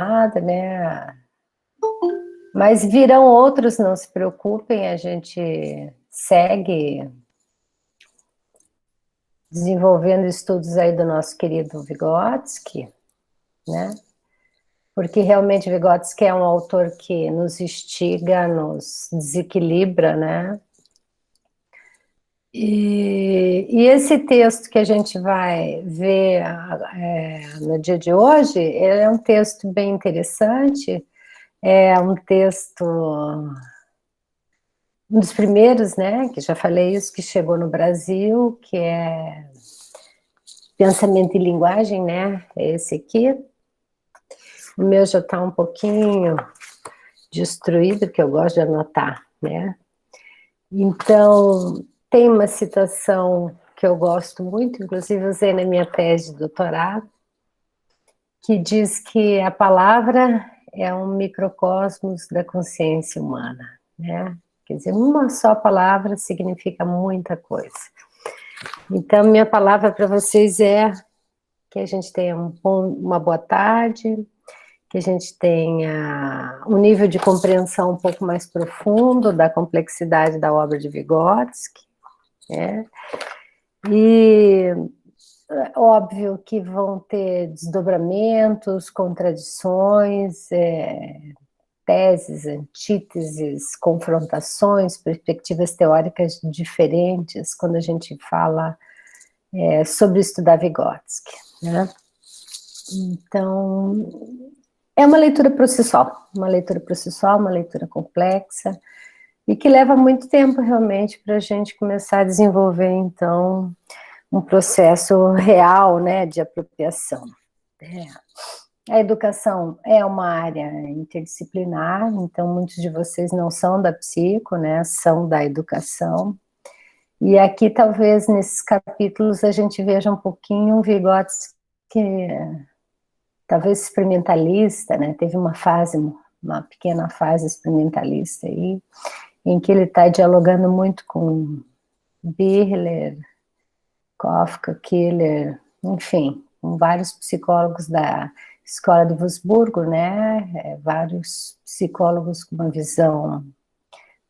nada, né? Mas virão outros, não se preocupem, a gente segue desenvolvendo estudos aí do nosso querido Vygotsky, né? Porque realmente Vygotsky é um autor que nos instiga, nos desequilibra, né? E esse texto que a gente vai ver no dia de hoje, ele é um texto bem interessante, é um texto, um dos primeiros, né, que já falei isso, que chegou no Brasil, que é Pensamento e Linguagem, né, é esse aqui. O meu já está um pouquinho destruído, porque eu gosto de anotar, né. Então, tem uma citação que eu gosto muito, inclusive usei na minha tese de doutorado, que diz que a palavra é um microcosmos da consciência humana, né? Quer dizer, uma só palavra significa muita coisa. Então, minha palavra para vocês é que a gente tenha uma boa tarde, que a gente tenha um nível de compreensão um pouco mais profundo da complexidade da obra de Vygotsky, né? E óbvio que vão ter desdobramentos, contradições, teses, antíteses, confrontações, perspectivas teóricas diferentes quando a gente fala sobre estudar Vygotsky, né? Então, é uma leitura processual, uma leitura complexa, e que leva muito tempo realmente para a gente começar a desenvolver, então, um processo real, né, de apropriação. A educação é uma área interdisciplinar, então muitos de vocês não são da psico, né, são da educação. E aqui, talvez, nesses capítulos, a gente veja um pouquinho um Vygotsky, talvez experimentalista, né, teve uma pequena fase experimentalista aí, em que ele está dialogando muito com Birler, Kafka, Killer, enfim, com vários psicólogos da escola de Wurzburgo, né, vários psicólogos com uma visão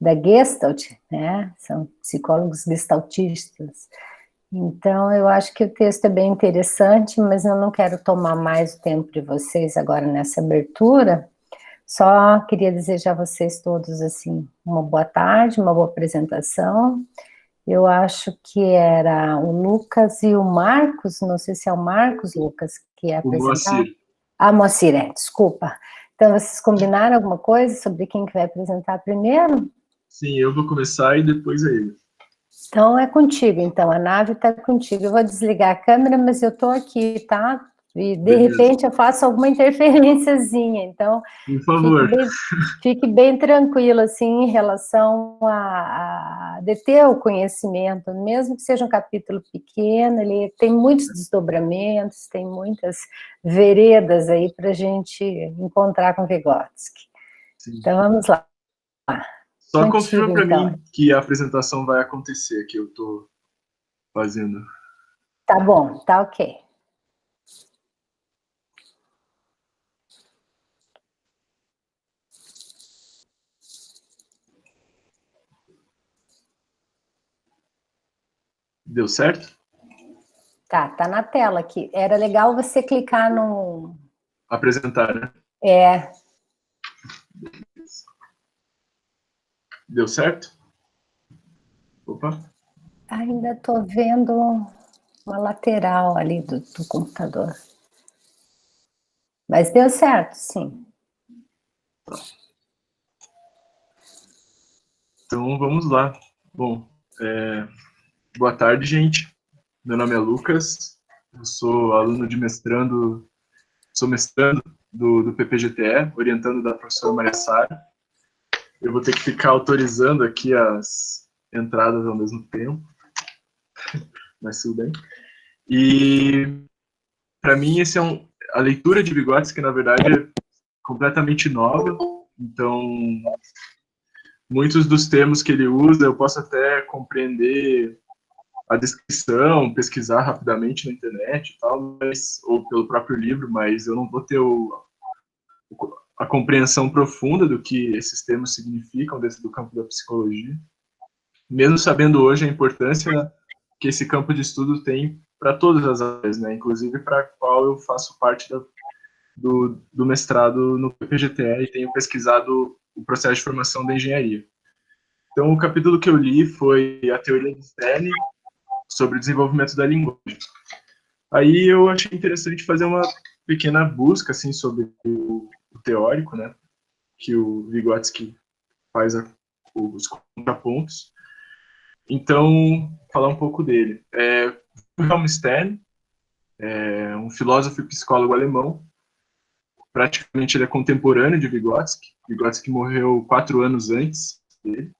da Gestalt, né, são psicólogos gestaltistas. Então, eu acho que o texto é bem interessante, mas eu não quero tomar mais o tempo de vocês agora nessa abertura, só queria desejar a vocês todos, assim, uma boa tarde, uma boa apresentação. Eu acho que era o Lucas e o Marcos, não sei se é o Marcos, Lucas, que ia O apresentar. Moacir. Ah, Moacir, desculpa. Então, vocês combinaram alguma coisa sobre quem que vai apresentar primeiro? Sim, eu vou começar e depois é ele. Então, é contigo, então, a nave está contigo. Eu vou desligar a câmera, mas eu estou aqui, tá? E, de Beleza. repente, eu faço alguma interferênciazinha, então, Por favor. fique bem tranquilo, assim, em relação a deter o conhecimento, mesmo que seja um capítulo pequeno, ele tem muitos desdobramentos, tem muitas veredas aí para a gente encontrar com Vygotsky. Sim. Então, vamos lá. Só Contigo, confirma para então. mim que a apresentação vai acontecer, que eu estou fazendo. Tá bom, tá ok. Deu certo? Tá na tela aqui. Era legal você clicar no... Apresentar, né? É. Deu certo? Opa. Ainda estou vendo uma lateral ali do computador. Mas deu certo, sim. Então, vamos lá. Bom, boa tarde, gente. Meu nome é Lucas. Eu sou aluno de mestrando, sou mestrando do PPGTE, orientando da professora Maria Sara. Eu vou ter que ficar autorizando aqui as entradas ao mesmo tempo, mas tudo bem. E, para mim, a leitura de Vygotsky, na verdade, é completamente nova. Então, muitos dos termos que ele usa, eu posso até compreender a descrição, pesquisar rapidamente na internet e tal, ou pelo próprio livro, mas eu não vou ter a compreensão profunda do que esses termos significam dentro do campo da psicologia, mesmo sabendo hoje a importância que esse campo de estudo tem para todas as áreas, né? Inclusive para a qual eu faço parte do mestrado no PPGTE e tenho pesquisado o processo de formação da engenharia. Então, o capítulo que eu li foi a teoria de Stern sobre o desenvolvimento da linguagem. Aí eu achei interessante fazer uma pequena busca assim sobre o teórico, né, que o Vygotsky faz os contrapontos. Então, falar um pouco dele. Wilhelm Stern é um filósofo e psicólogo alemão. Praticamente ele é contemporâneo de Vygotsky. Vygotsky morreu 4 anos antes dele.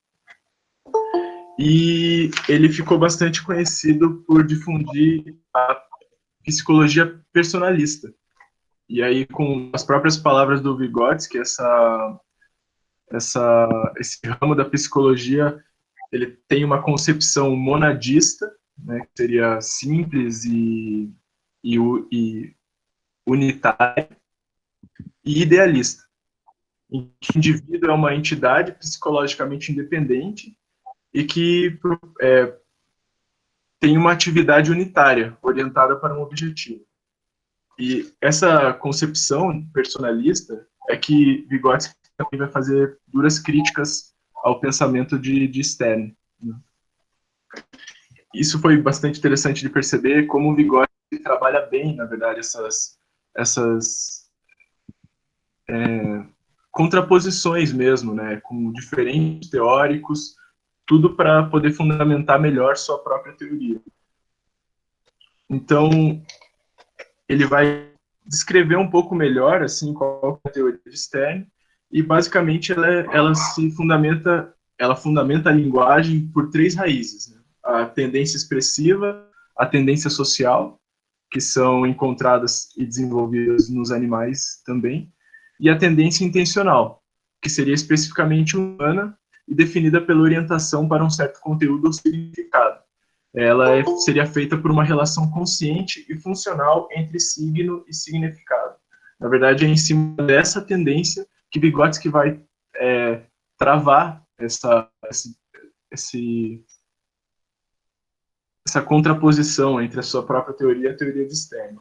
E ele ficou bastante conhecido por difundir a psicologia personalista. E aí, com as próprias palavras do Vygotsky, esse ramo da psicologia, ele tem uma concepção monadista, né, que seria simples e unitária, e idealista. Em que o indivíduo é uma entidade psicologicamente independente e que tem uma atividade unitária, orientada para um objetivo. E essa concepção personalista é que Vygotsky também vai fazer duras críticas ao pensamento de Stern. Isso foi bastante interessante de perceber como o Vygotsky trabalha bem, na verdade, essas contraposições mesmo, né, com diferentes teóricos, tudo para poder fundamentar melhor sua própria teoria. Então, ele vai descrever um pouco melhor assim qual é a teoria de Stern e basicamente ela fundamenta a linguagem por 3 raízes, né? A tendência expressiva, a tendência social, que são encontradas e desenvolvidas nos animais também, e a tendência intencional, que seria especificamente humana e definida pela orientação para um certo conteúdo ou significado. Ela seria feita por uma relação consciente e funcional entre signo e significado. Na verdade, é em cima dessa tendência que Vygotsky vai travar essa contraposição entre a sua própria teoria e a teoria de Stern.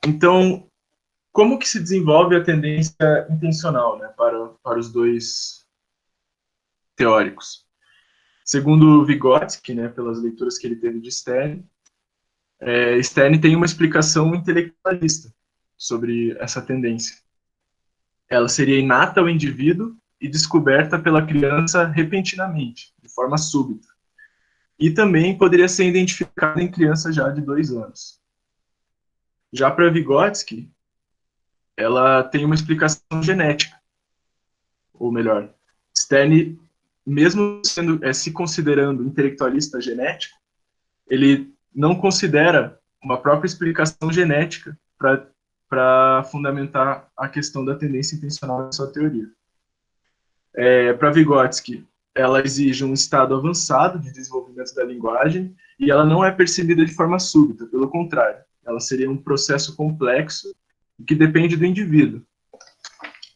Então, como que se desenvolve a tendência intencional, né, para os dois teóricos? Segundo Vygotsky, né, pelas leituras que ele teve de Stern, Stern tem uma explicação intelectualista sobre essa tendência. Ela seria inata ao indivíduo e descoberta pela criança repentinamente, de forma súbita. E também poderia ser identificada em crianças já de 2 anos. Já para Vygotsky, ela tem uma explicação genética, ou melhor, Stern, mesmo se considerando intelectualista genético, ele não considera uma própria explicação genética para fundamentar a questão da tendência intencional da sua teoria. Para Vygotsky, ela exige um estado avançado de desenvolvimento da linguagem e ela não é percebida de forma súbita, pelo contrário, ela seria um processo complexo que depende do indivíduo,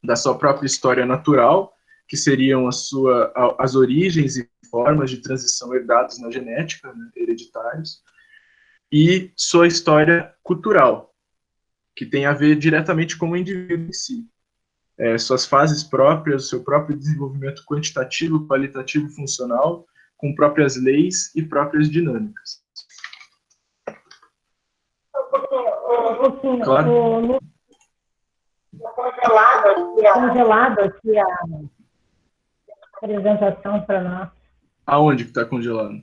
da sua própria história natural, que seriam as origens e formas de transição herdados na genética, né, hereditários, e sua história cultural, que tem a ver diretamente com o indivíduo em si. Suas fases próprias, seu próprio desenvolvimento quantitativo, qualitativo, funcional, com próprias leis e próprias dinâmicas. Claro. Congelado aqui a apresentação para nós. Aonde que está congelado?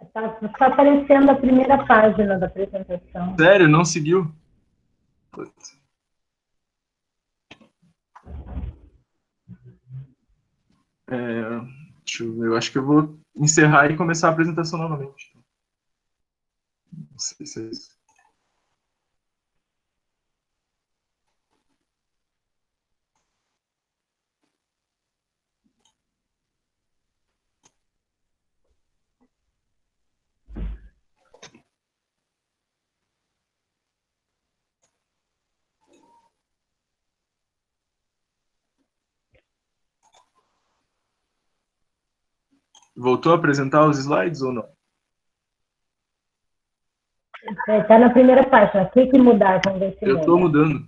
Está aparecendo a primeira página da apresentação. Sério? Não seguiu? Putz. Deixa eu ver, eu acho que eu vou encerrar e começar a apresentação novamente. Não sei se é isso. Voltou a apresentar os slides ou não? Está na primeira página. Clique em mudar, vamos ver se Eu estou muda. mudando.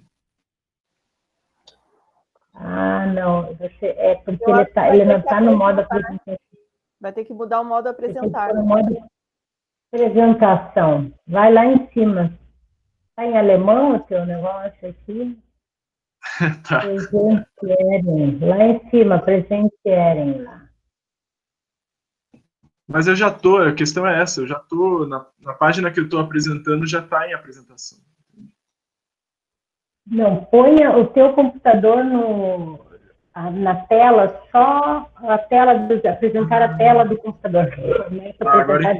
Ah, não. É porque Eu acho que vai ele ter não que está no modo apresentar. apresentação. Vai ter que mudar o modo apresentar. No modo apresentação. Vai lá em cima. Está em alemão o teu negócio aqui? Tá. Presentieren. Lá em cima, presentieren lá. Mas eu já tô, a questão é essa, eu já tô, na página que eu estou apresentando, já está em apresentação. Não, ponha o teu computador na tela, só a tela apresentar a tela do computador. Agora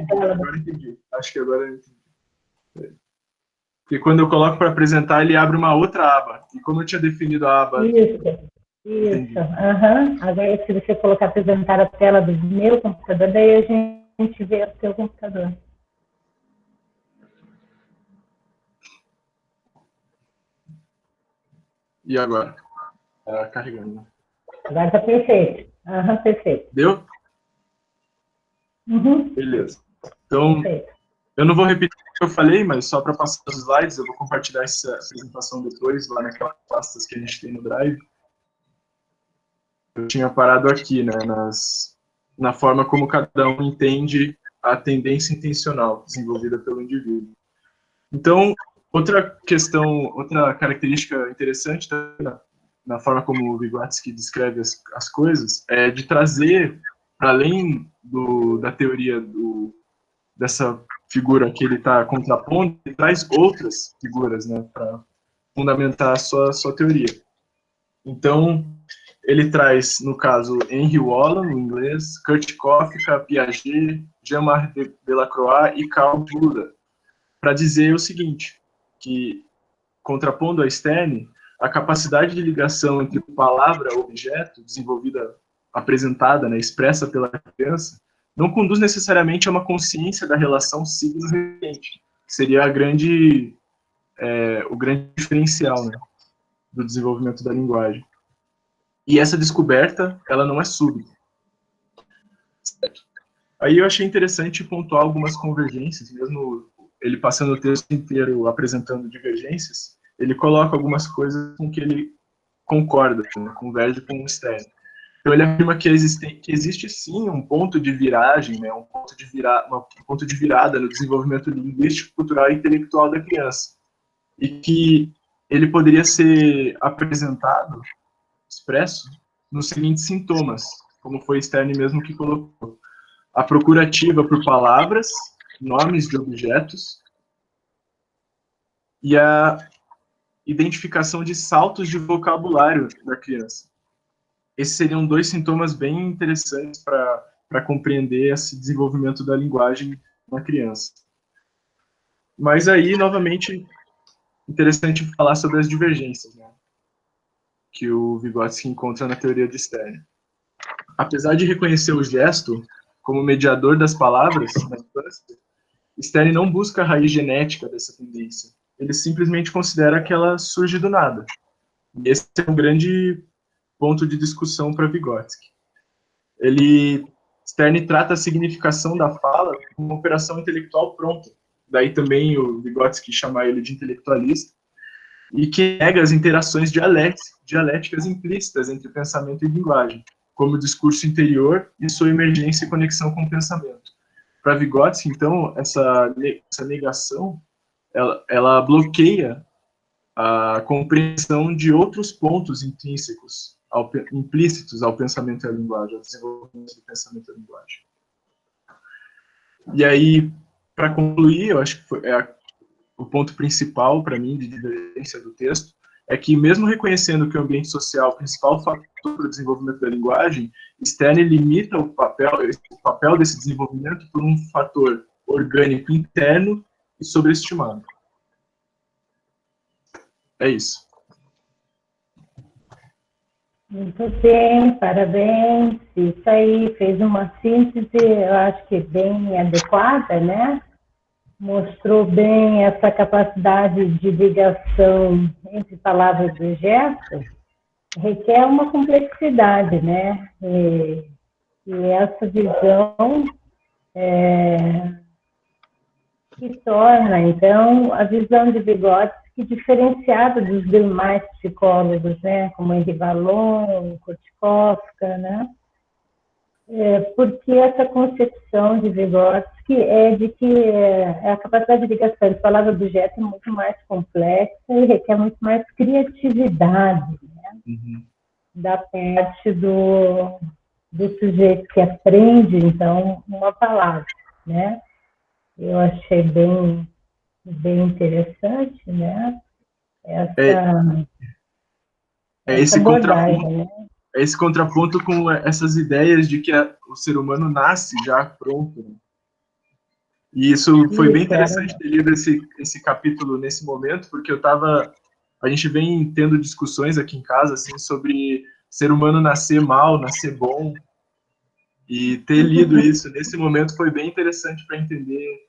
entendi. Acho que agora eu entendi. Porque quando eu coloco para apresentar, ele abre uma outra aba. E como eu tinha definido a aba... Isso. Agora, se você colocar apresentar a tela do meu computador, daí a gente vê o seu computador. E agora? Tá carregando. Agora está perfeito. Perfeito. Deu? Uhum. Beleza. Então, Perfeito. eu não vou repetir o que eu falei, mas só para passar os slides, eu vou compartilhar essa apresentação depois, lá naquelas pastas que a gente tem no Drive. Eu tinha parado aqui, né, na forma como cada um entende a tendência intencional desenvolvida pelo indivíduo. Então, outra característica interessante na forma como o Vygotsky descreve as coisas é de trazer, para além da teoria dessa figura que ele está contrapondo, ele traz outras figuras, né, para fundamentar a sua teoria. Então, ele traz, no caso, Henry Wallon, no inglês, Kurt Koffka, Piaget, Jean-Marc Delacroix e Carl Buda, para dizer o seguinte, que, contrapondo a Stern, a capacidade de ligação entre palavra e objeto, apresentada, né, expressa pela criança, não conduz necessariamente a uma consciência da relação signo-referente, que seria o grande diferencial, né, do desenvolvimento da linguagem. E essa descoberta, ela não é súbita. Certo? Aí eu achei interessante pontuar algumas convergências, mesmo ele passando o texto inteiro apresentando divergências, ele coloca algumas coisas com que ele concorda, né, converge com o Stern. Então ele afirma que existe sim um ponto de viragem, né, um ponto de virada no desenvolvimento linguístico, cultural e intelectual da criança. E que ele poderia ser apresentado, expresso, nos seguintes sintomas, como foi Stern mesmo que colocou. A procura ativa por palavras, nomes de objetos, e a identificação de saltos de vocabulário da criança. Esses seriam dois sintomas bem interessantes para compreender esse desenvolvimento da linguagem na criança. Mas aí, novamente, interessante falar sobre as divergências, né, que o Vygotsky encontra na teoria de Stern. Apesar de reconhecer o gesto como mediador das palavras na infância, Stern não busca a raiz genética dessa tendência. Ele simplesmente considera que ela surge do nada. E esse é um grande ponto de discussão para Vygotsky. Stern trata a significação da fala como uma operação intelectual pronta. Daí também o Vygotsky chama ele de intelectualista, e que nega as interações dialéticas implícitas entre pensamento e linguagem, como o discurso interior e sua emergência e conexão com o pensamento. Para Vygotsky, então, essa negação, ela bloqueia a compreensão de outros pontos intrínsecos, implícitos ao pensamento e à linguagem, ao desenvolvimento do pensamento e da linguagem. E aí, para concluir, eu acho que o ponto principal, para mim, de divergência do texto, é que, mesmo reconhecendo que o ambiente social é o principal fator para o desenvolvimento da linguagem, Stern limita o papel desse desenvolvimento por um fator orgânico interno e sobreestimado. É isso. Muito bem, parabéns. Isso aí, fez uma síntese, eu acho que bem adequada, né? Mostrou bem essa capacidade de ligação entre palavras e gestos, requer uma complexidade, né? E essa visão que torna, então, a visão de Vygotsky diferenciada dos demais psicólogos, né, como Henri Vallon, Kurtkovka, né, porque essa concepção de Vygotsky é de que a capacidade de ligação de palavra-objeto é muito mais complexa e requer muito mais criatividade, né, da parte do sujeito que aprende, então, uma palavra, né. Eu achei bem interessante, né? Essa esse abordagem, contraponto, né? esse contraponto com essas ideias de que o ser humano nasce já pronto, né? E isso foi bem interessante ter lido esse capítulo nesse momento, porque a gente vem tendo discussões aqui em casa, assim, sobre ser humano nascer mal, nascer bom, e ter lido isso nesse momento foi bem interessante para entender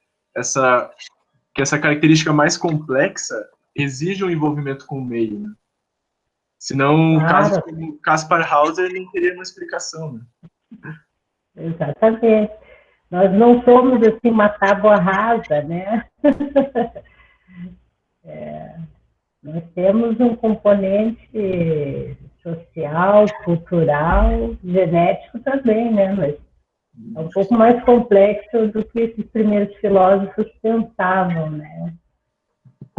que essa característica mais complexa exige um envolvimento com o meio, né? Senão, casos como Kaspar Hauser não teria uma explicação, né? Exatamente. Nós não somos, assim, uma tábua rasa, né? Nós temos um componente social, cultural, genético também, né? Mas é um pouco mais complexo do que esses primeiros filósofos pensavam, né?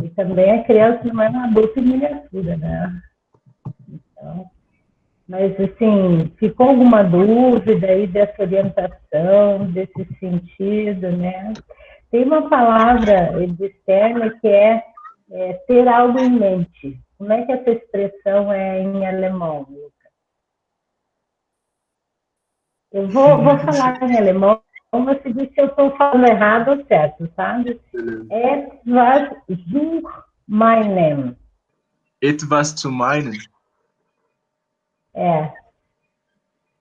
E também a criança não é um adulto em miniatura, né? Então, mas, assim, ficou alguma dúvida aí dessa orientação, desse sentido, né? Tem uma palavra externa que é ter algo em mente. Como é que essa expressão é em alemão, Lucas? Eu vou falar em alemão, você diz se eu estou falando errado ou certo, sabe? Etwas zu meinen. Etwas zu meinen.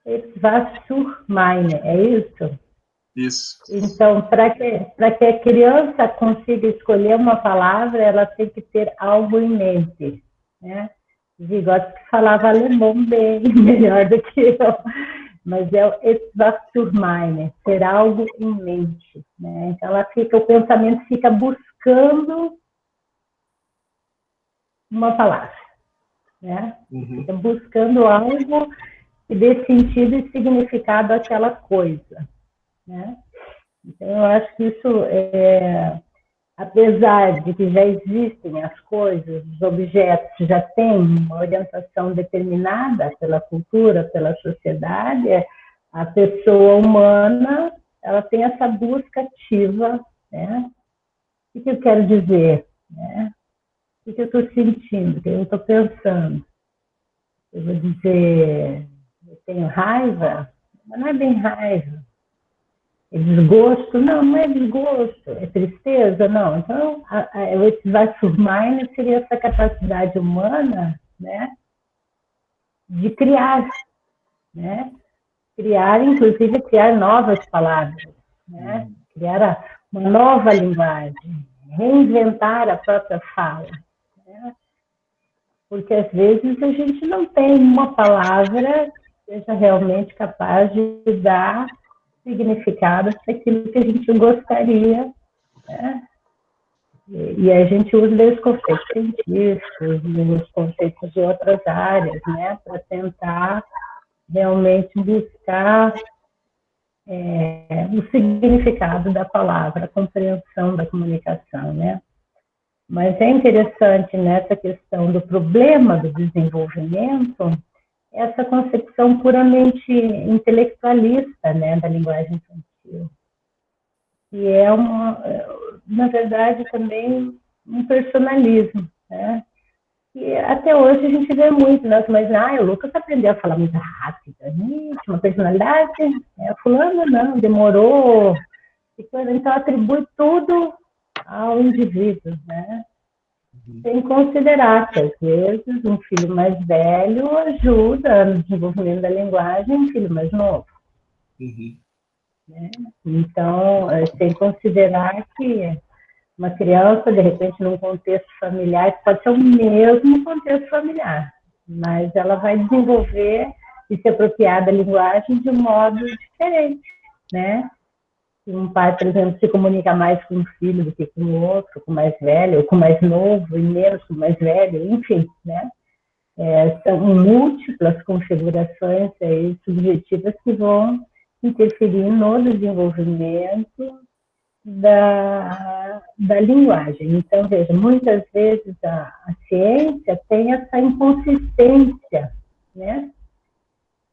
Etwas zu meinen, é isso? Isso. Então, para que a criança consiga escolher uma palavra, ela tem que ter algo em mente, né? Vygotsky falava alemão bem, melhor do que eu, mas é o etwas zu meinen, ter algo em mente, né? Então, o pensamento fica buscando uma palavra, né? Fica buscando algo que dê sentido e significado àquela coisa, né? Então, eu acho que isso, apesar de que já existem as coisas, os objetos já têm uma orientação determinada pela cultura, pela sociedade, a pessoa humana, ela tem essa busca ativa, né? O que eu quero dizer, né? O que eu estou sentindo, o que eu estou pensando? Eu vou dizer, eu tenho raiva, mas não é bem raiva. É desgosto? Não, não é desgosto. É tristeza? Não. Então, esse Vassurmainer seria essa capacidade humana, né, de criar, né? Criar, inclusive, criar novas palavras, né? Criar uma nova linguagem, reinventar a própria fala, né? Porque, às vezes, a gente não tem uma palavra que seja realmente capaz de dar significado daquilo que a gente gostaria, né? E a gente usa os conceitos científicos, os conceitos de outras áreas, né, para tentar realmente buscar o significado da palavra, a compreensão da comunicação, né? Mas é interessante nessa questão do problema do desenvolvimento essa concepção puramente intelectualista, né, da linguagem infantil. E é na verdade, também um personalismo, né? E até hoje a gente vê muito, né? Mas, o Lucas aprendeu a falar muito rápido, uma personalidade, fulano não, demorou. Então, atribui tudo ao indivíduo, né? Sem considerar que, às vezes, um filho mais velho ajuda no desenvolvimento da linguagem um filho mais novo. Né? Então, sem considerar que uma criança, de repente, num contexto familiar, pode ser o mesmo contexto familiar, mas ela vai desenvolver e se apropriar da linguagem de um modo diferente, né? Um pai, por exemplo, se comunica mais com um filho do que com o outro, com o mais velho, ou com o mais novo, e menos com o mais velho, enfim, né? São múltiplas configurações aí, subjetivas que vão interferir no desenvolvimento da linguagem. Então, veja, muitas vezes a ciência tem essa inconsistência, né?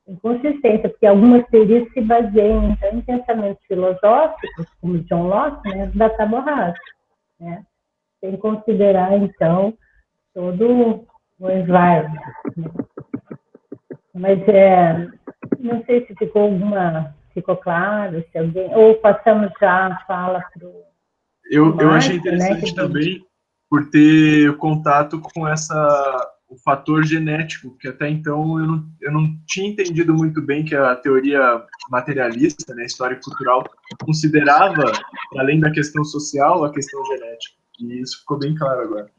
Inconsistência, porque algumas teorias se baseiam então, em pensamentos filosóficos, como John Locke, né, da tábua rasa, né? Sem considerar, então, todo o environment. Né? Mas não sei se ficou claro, se alguém, ou passamos já a fala para o eu achei Márcio, né? interessante também por ter contato com o fator genético, que até então eu não tinha entendido muito bem que a teoria materialista, né, histórico-cultural, considerava, além da questão social, a questão genética. E isso ficou bem claro agora.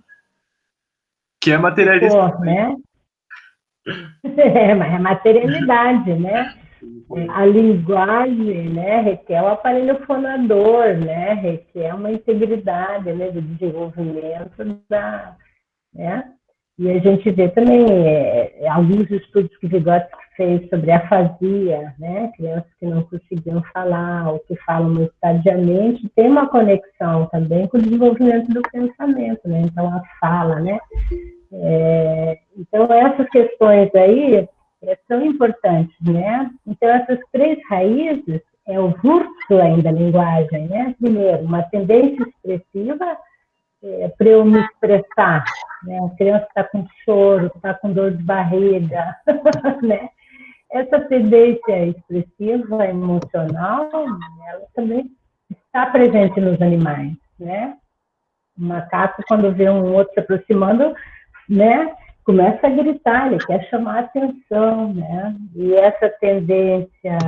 Que é materialista. Ficou, né? Mas é materialidade, né? A linguagem, né, requer o aparelho fonador, né, requer uma integridade, né, do desenvolvimento né, e a gente vê também alguns estudos que Vygotsky fez sobre afasia, né, crianças que não conseguiam falar ou que falam muito tardiamente, tem uma conexão também com o desenvolvimento do pensamento, né, então a fala, né, então essas questões aí são importantes, né? Então, essas três raízes é o Wurzeln da linguagem, né? Primeiro, uma tendência expressiva para eu me expressar, né? A criança está com choro, está com dor de barriga, né? Essa tendência expressiva, emocional, ela também está presente nos animais, né? O macaco, quando vê um outro se aproximando, né? Começa a gritar, ele quer chamar a atenção, né? E essa tendência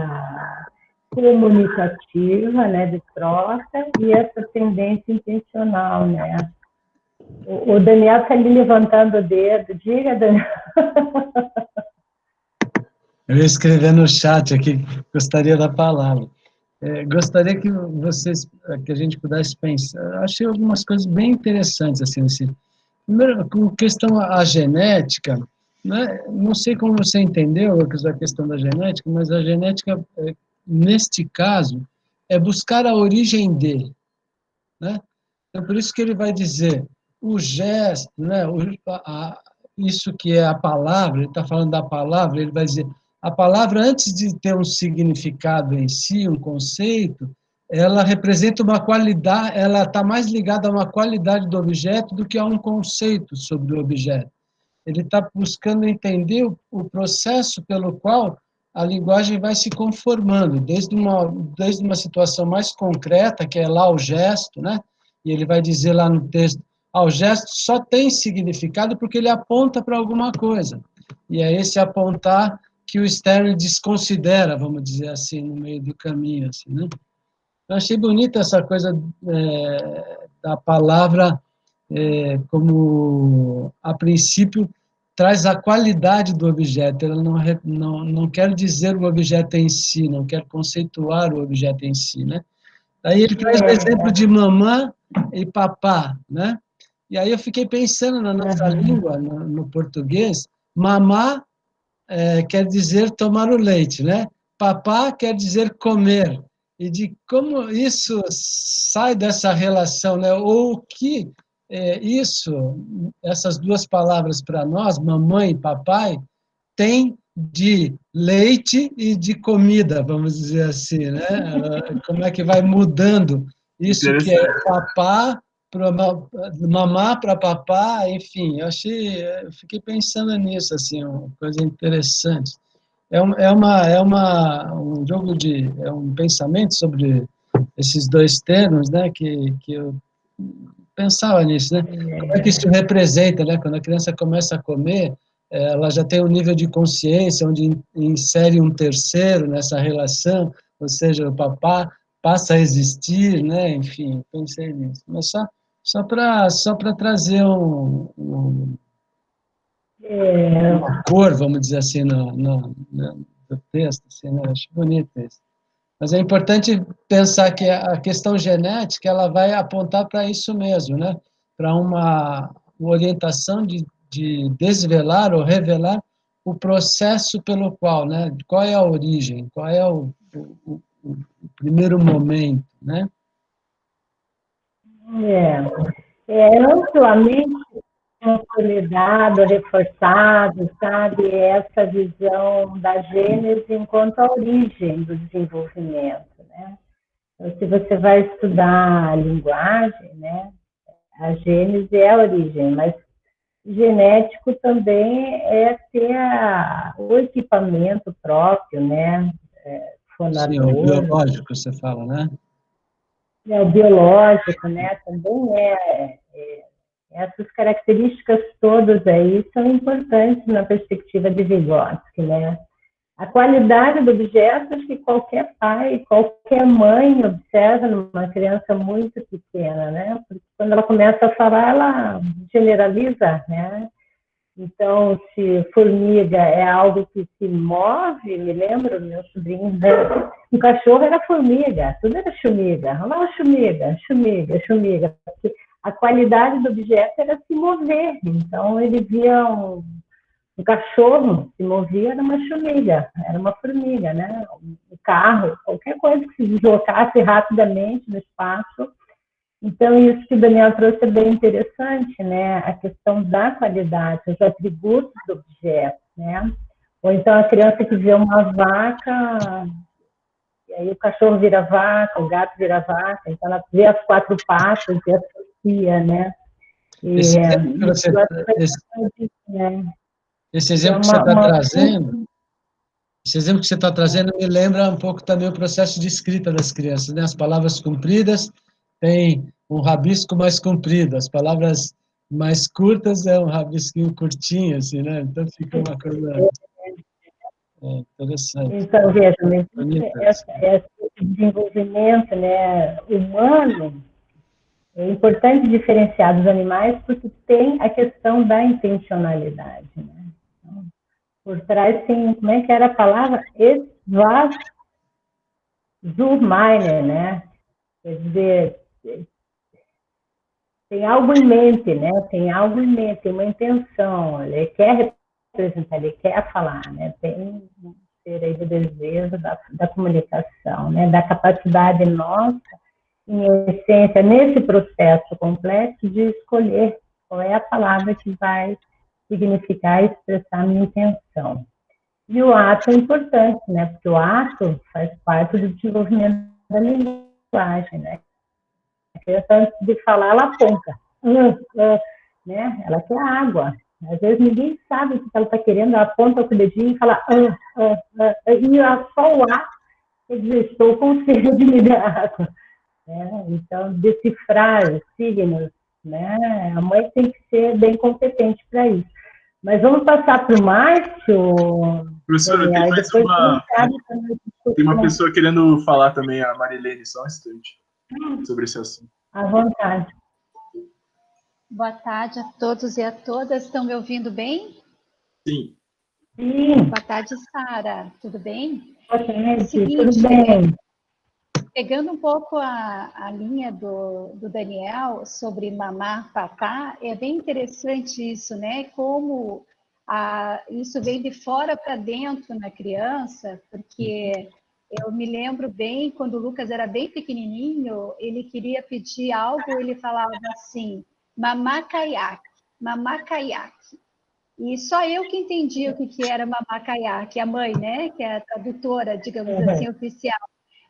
comunicativa, né, de troca, e essa tendência intencional, né? O Daniel está ali levantando o dedo, diga, Daniel. Eu ia escrever no chat aqui, gostaria da palavra. Gostaria que a gente pudesse pensar, achei algumas coisas bem interessantes, assim. Primeiro, com questão à genética, né? Não sei como você entendeu a questão da genética, mas a genética, neste caso, é buscar a origem de, né? Então, por isso que ele vai dizer o gesto, né? Isso que é a palavra, ele está falando da palavra, ele vai dizer a palavra, antes de ter um significado em si, um conceito, ela representa uma qualidade, ela está mais ligada a uma qualidade do objeto do que a um conceito sobre o objeto. Ele está buscando entender o processo pelo qual a linguagem vai se conformando, desde uma situação mais concreta, que é lá o gesto, né? E ele vai dizer lá no texto, o gesto só tem significado porque ele aponta para alguma coisa. E é esse apontar que o Stern desconsidera, vamos dizer assim, no meio do caminho, assim, né? Eu achei bonita essa coisa da palavra como, a princípio, traz a qualidade do objeto. Ela não quer dizer o objeto em si, não quer conceituar o objeto em si, né? Aí ele traz o exemplo de mamã e papá, né? E aí eu fiquei pensando na nossa língua, no português, mamá quer dizer tomar o leite, né? Papá quer dizer comer. E de como isso sai dessa relação, né? Ou o que essas duas palavras para nós, mamãe e papai, tem de leite e de comida, vamos dizer assim, né? Como é que vai mudando isso que é papá para mamá para papá, enfim, eu fiquei pensando nisso, assim, uma coisa interessante. Um jogo um pensamento sobre esses dois termos, né, que eu pensava nisso, né? Como é que isso representa, né? Quando a criança começa a comer, ela já tem um nível de consciência onde insere um terceiro nessa relação, ou seja, o papá passa a existir, né? Enfim, pensei nisso. Mas só para trazer uma cor, vamos dizer assim, no texto, assim, né? Acho bonito isso. Mas é importante pensar que a questão genética ela vai apontar para isso mesmo, né? Para uma orientação de desvelar ou revelar o processo pelo qual, né? Qual é a origem, qual é o primeiro momento, né? Amplamente consolidado, reforçado, sabe, essa visão da Gênese enquanto a origem do desenvolvimento, né? Então, se você vai estudar a linguagem, né, a Gênese é a origem, mas genético também é ter o equipamento próprio, né, Sim, o fonador. biológico, você fala, né? O biológico, né, também essas características todas aí são importantes na perspectiva de Vygotsky, né? A qualidade do objeto, acho que qualquer pai, qualquer mãe observa numa criança muito pequena, né? Porque quando ela começa a falar, ela generaliza, né? Então, se formiga é algo que se move, me lembro, meu sobrinho, né? O cachorro era formiga, tudo era chumiga. Olha lá, chumiga, chumiga, chumiga. Porque a qualidade do objeto era se mover. Então, ele via um cachorro, se movia, era uma chumiga, era uma formiga, né? Um carro, qualquer coisa que se deslocasse rapidamente no espaço. Então, isso que o Daniel trouxe é bem interessante, né? A questão da qualidade, os atributos do objeto, né? Ou então a criança que vê uma vaca, e aí o cachorro vira vaca, o gato vira vaca, então ela vê as quatro patas e associa, né? Esse exemplo que você está trazendo, esse exemplo que você está trazendo me lembra um pouco também o processo de escrita das crianças, né? As palavras compridas têm um rabisco mais comprido, as palavras mais curtas é um rabisquinho curtinho, assim, né? Então fica uma coisa interessante. Então, veja, esse desenvolvimento, né, humano é importante diferenciar dos animais porque tem a questão da intencionalidade, né? Então, por trás tem, como é que era a palavra? Zurminer, né? Quer dizer, tem algo em mente, né? Tem algo em mente, tem uma intenção, ele quer representar, ele quer falar, né? Tem um ser aí do desejo da comunicação, né? Da capacidade nossa, em essência, nesse processo complexo de escolher qual é a palavra que vai significar e expressar a minha intenção. E o ato é importante, né? Porque o ato faz parte do desenvolvimento da linguagem, né? A criança, antes de falar, ela aponta, né? Ela quer água. Às vezes ninguém sabe o que ela está querendo, ela aponta com o dedinho e fala, e só o ato, quer dizer, estou com sede de me dar água. Então, decifrar os signos, né? A mãe tem que ser bem competente para isso. Mas vamos passar para o Márcio. Professora, tem mais uma... Tem uma pessoa querendo falar também, a Marilene, só um instante, sobre esse assunto. À vontade. Boa tarde a todos e a todas. Estão me ouvindo bem? Sim. Sim. Boa tarde, Sara. Tudo bem? Boa tarde, Seguinte, tudo bem. Pegando um pouco a linha do Daniel sobre mamar, papá, é bem interessante isso, né? Como isso vem de fora para dentro na criança, porque eu me lembro bem, quando o Lucas era bem pequenininho, ele queria pedir algo, ele falava assim, mamá caiaque, mamá caiaque. E só eu que entendia o que era mamá caiaque, a mãe, né? Que é a tradutora, digamos assim, oficial.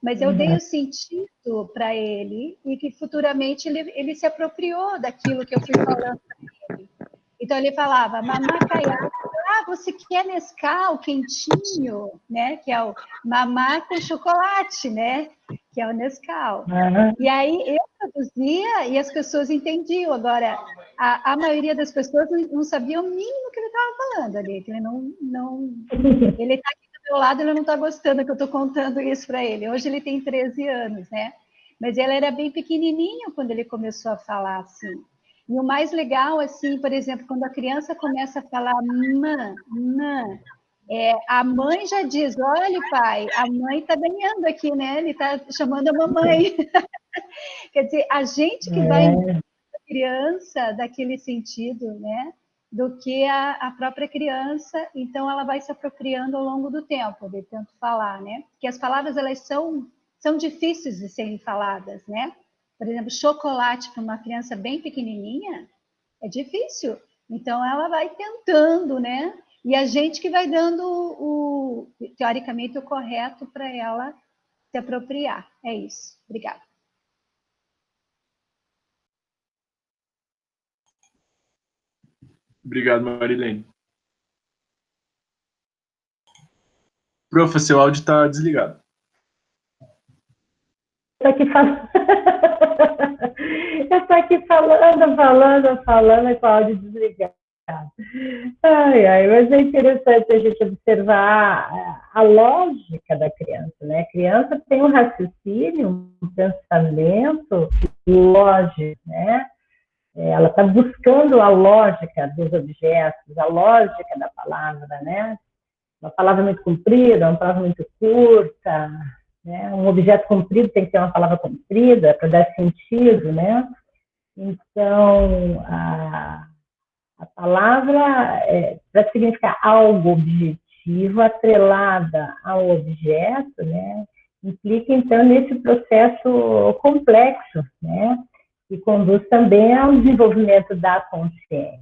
Mas eu dei o sentido para ele e que futuramente ele se apropriou daquilo que eu fui falando para ele. Então ele falava, mamá caiaque, você quer Nescau quentinho, né? Que é o mamá com chocolate, né? Que é o Nescau. E aí eu traduzia e as pessoas entendiam. Agora, a maioria das pessoas não sabia o mínimo que ele estava falando ali, que ele ele está aqui do meu lado, ele não está gostando que eu estou contando isso para ele. Hoje ele tem 13 anos, né? Mas ele era bem pequenininho quando ele começou a falar assim. E o mais legal, assim, por exemplo, quando a criança começa a falar mã, a mãe já diz, olha, pai, a mãe está ganhando aqui, né? Ele está chamando a mamãe. Quer dizer, a gente que vai ensinar a criança daquele sentido, né? Do que a própria criança, então ela vai se apropriando ao longo do tempo, de tanto falar, né? Porque as palavras, elas são difíceis de serem faladas, né? Por exemplo, chocolate para uma criança bem pequenininha é difícil. Então, ela vai tentando, né? E a gente que vai dando, teoricamente, o correto para ela se apropriar. É isso. Obrigada. Obrigado, Marilene. Profa, seu áudio está desligado. Eu estou aqui falando com o áudio desligado. Mas é interessante a gente observar a lógica da criança, né? A criança tem um raciocínio, um pensamento lógico, né? Ela está buscando a lógica dos objetos, a lógica da palavra, né? Uma palavra muito comprida, uma palavra muito curta, né? Um objeto comprido tem que ter uma palavra comprida para dar sentido, né? Então, a palavra, para significar algo objetivo, atrelada ao objeto, né? Implica, então, nesse processo complexo, né? E conduz também ao desenvolvimento da consciência,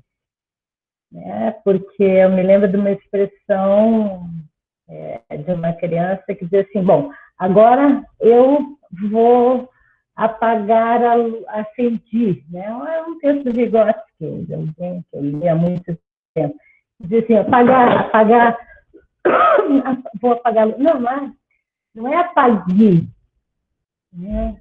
né? Porque eu me lembro de uma expressão de uma criança que dizia assim, bom, agora eu vou apagar acendi, né? É um texto de Vygotsky, que eu li há muito tempo. Diz assim, apagar, vou apagar, não é apaguei, né?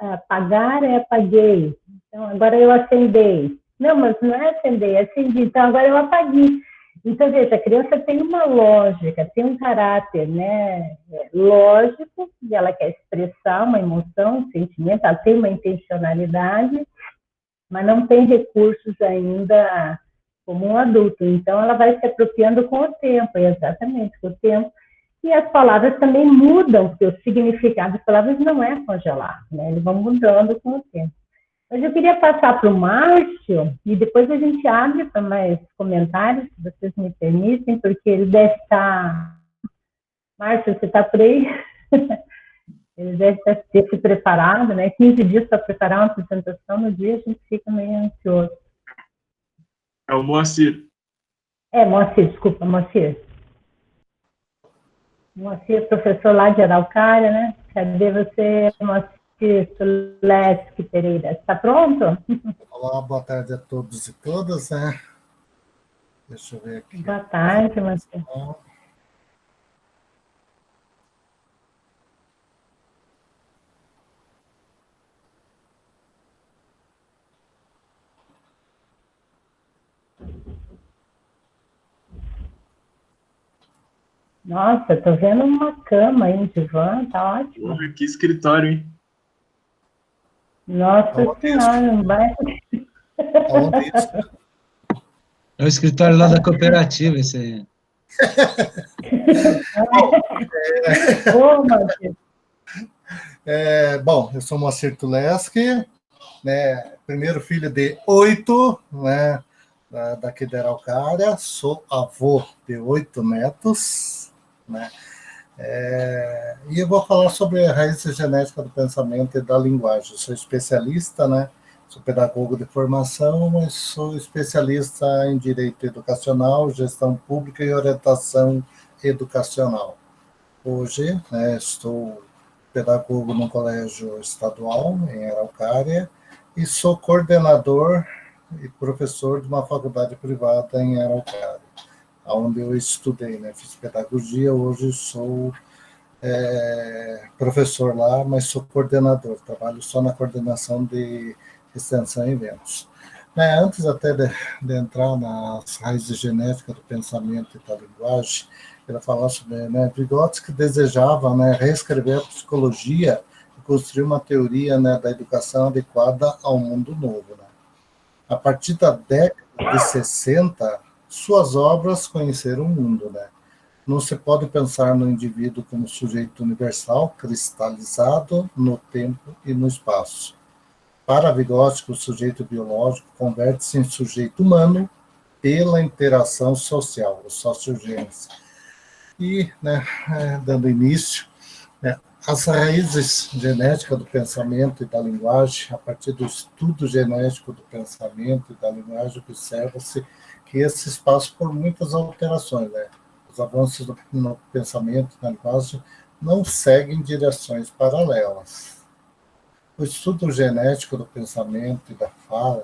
Apagar é apaguei, então agora eu acendei. Não, mas não é acender, é acendi, então agora eu apaguei. Então, veja, a criança tem uma lógica, tem um caráter, né, lógico, e ela quer expressar uma emoção, um sentimento, ela tem uma intencionalidade, mas não tem recursos ainda como um adulto. Então, ela vai se apropriando com o tempo, exatamente, com o tempo. E as palavras também mudam, porque o significado das palavras não é congelado, né, eles vão mudando com o tempo. Mas eu queria passar para o Márcio, e depois a gente abre para mais comentários, se vocês me permitem, porque ele deve estar... Márcio, você está por aí? Ele deve ter se preparado, né? 15 dias para preparar uma apresentação, no dia a gente fica meio ansioso. É o Moacir. Moacir, desculpa, Moacir. Moacir, professor lá de Araucária, né? Cadê você, Moacir? Lesque Pereira, está pronto? Olá, boa tarde a todos e todas, né? Deixa eu ver aqui. Boa tarde, Marcelo. Nossa, estou vendo uma cama aí, um divã, tá ótimo. Porra, que escritório, hein? Nossa Senhora, não vai... É o escritório lá da cooperativa, esse aí. Bom, eu sou Moacir Tuleski, né, primeiro filho de 8, né, daqui da Araucária, sou avô de 8 netos, né, e eu vou falar sobre a raiz genética do pensamento e da linguagem. Eu sou especialista, né? Sou pedagogo de formação, mas sou especialista em direito educacional, gestão pública e orientação educacional. Hoje, né, estou pedagogo no colégio estadual em Araucária e sou coordenador e professor de uma faculdade privada em Araucária, onde eu estudei, né? Fiz pedagogia, hoje sou professor lá, mas sou coordenador, trabalho só na coordenação de extensão e eventos. Antes até de entrar nas raízes genéticas do pensamento e da linguagem, eu ia falar sobre, né, Vygotsky desejava, né, reescrever a psicologia e construir uma teoria, né, da educação adequada ao mundo novo, né? A partir da década de 60, suas obras conheceram o mundo, né? Não se pode pensar no indivíduo como sujeito universal, cristalizado no tempo e no espaço. Para Vygotsky, o sujeito biológico converte-se em sujeito humano pela interação social, o sociogênese. E, né, dando início, né, as raízes genéticas do pensamento e da linguagem, a partir do estudo genético do pensamento e da linguagem, observa-se que esse espaço por muitas alterações, né? Os avanços no pensamento e na linguagem não seguem direções paralelas. O estudo genético do pensamento e da fala,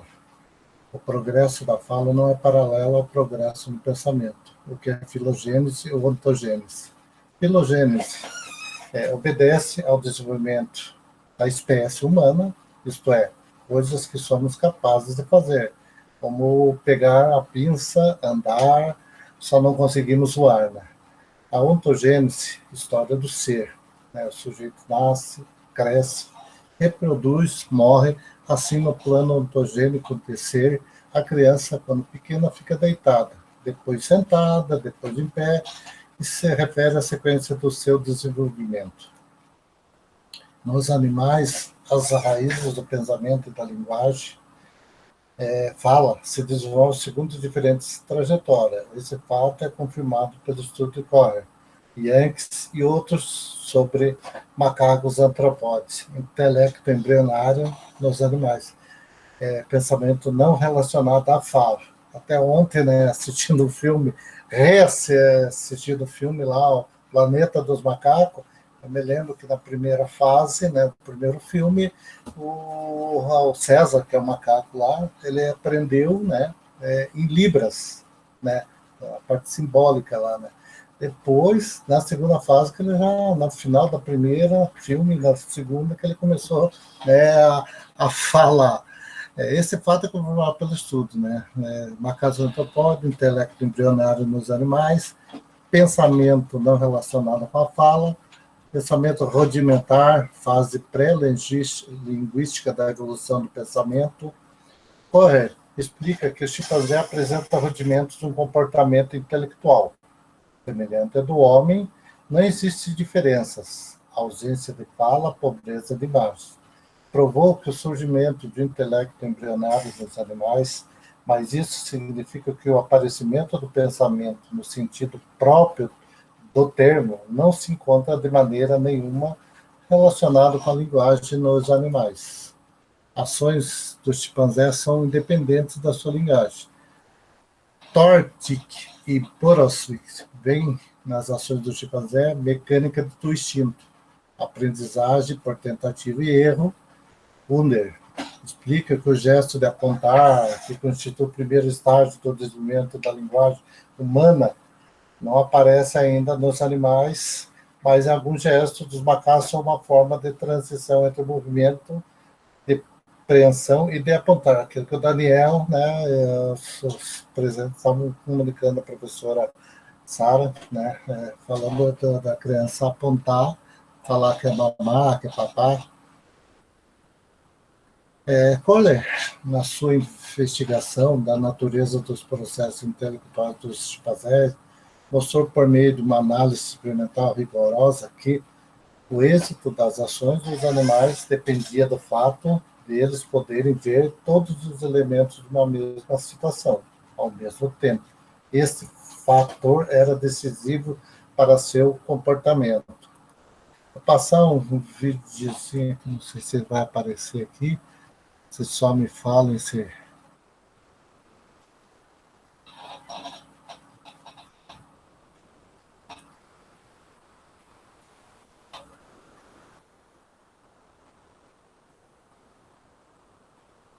o progresso da fala não é paralelo ao progresso no pensamento, o que é filogênese ou ontogênese. Filogênese obedece ao desenvolvimento da espécie humana, isto é, coisas que somos capazes de fazer, como pegar a pinça, andar, só não conseguimos voar, né? A ontogênese, história do ser, né? O sujeito nasce, cresce, reproduz, morre, assim no plano ontogênico de ser, a criança, quando pequena, fica deitada, depois sentada, depois em pé, e se refere à sequência do seu desenvolvimento. Nos animais, as raízes do pensamento e da linguagem, fala, se desenvolve segundo diferentes trajetórias. Esse fato é confirmado pelo estudo de Cohen, Yankees e outros sobre macacos antropóides, intelecto embrionário nos animais, pensamento não relacionado à fala. Até ontem, né, assistindo o filme, reassistindo o filme lá, o Planeta dos Macacos, eu me lembro que na primeira fase, né, no primeiro filme, o César, que é o macaco lá, ele aprendeu, né, em libras, né, a parte simbólica lá, né. Depois, na segunda fase, que ele já, no final da primeira filme, na segunda, que ele começou, né, a falar. Esse fato é confirmado pelo estudo, né? Macacos antropóides, intelecto embrionário nos animais, pensamento não relacionado com a fala, pensamento rudimentar, fase pré-linguística da evolução do pensamento. Correto. Explica que o chimpanzé apresenta rudimentos de um comportamento intelectual. Semelhante ao do homem, não existem diferenças. Ausência de fala, pobreza de imagem. Provou que o surgimento de intelecto embrionário nos animais, mas isso significa que o aparecimento do pensamento no sentido próprio do termo não se encontra de maneira nenhuma relacionado com a linguagem nos animais. Ações dos chimpanzés são independentes da sua linguagem. Tortic e Poroswik veem nas ações do chimpanzé mecânica do instinto, aprendizagem por tentativa e erro. Wunder explica que o gesto de apontar, que constitui o primeiro estágio do desenvolvimento da linguagem humana, não aparece ainda nos animais, mas em alguns gestos dos macacos são uma forma de transição entre o movimento de preensão e de apontar. Aquilo que o Daniel, né, os presentes estavam comunicando a professora Sara, né, falando da criança apontar, falar que é mamá, que é papá. Kohler, na sua investigação da natureza dos processos intelectuais dos chimpanzés, mostrou por meio de uma análise experimental rigorosa que o êxito das ações dos animais dependia do fato de eles poderem ver todos os elementos de uma mesma situação ao mesmo tempo. Esse fator era decisivo para seu comportamento. Vou passar um videozinho, não sei se vai aparecer aqui. Vocês só me falam se...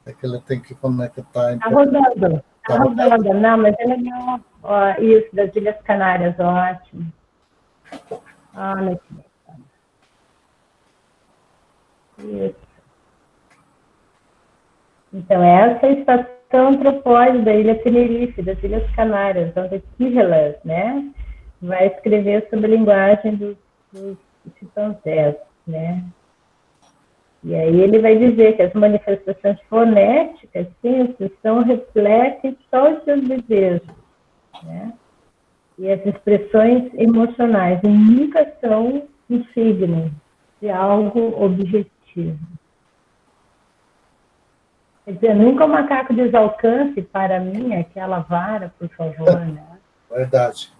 É que ele tem que conectar... Está rodando, está rodando. Não, mas é legal. Ó, isso, das Ilhas Canárias, ótimo. Olha que bacana. Isso. Então, essa é a estação antropóide da Ilha Tenerife, das Ilhas Canárias, onde Kivelas, né, vai escrever sobre a linguagem dos chimpanzés, né. E aí ele vai dizer que as manifestações fonéticas simples refletem só os seus desejos, né? E as expressões emocionais nunca são um signo de algo objetivo. Quer dizer, nunca o macaco diz alcance para mim aquela vara, por favor, né? Verdade.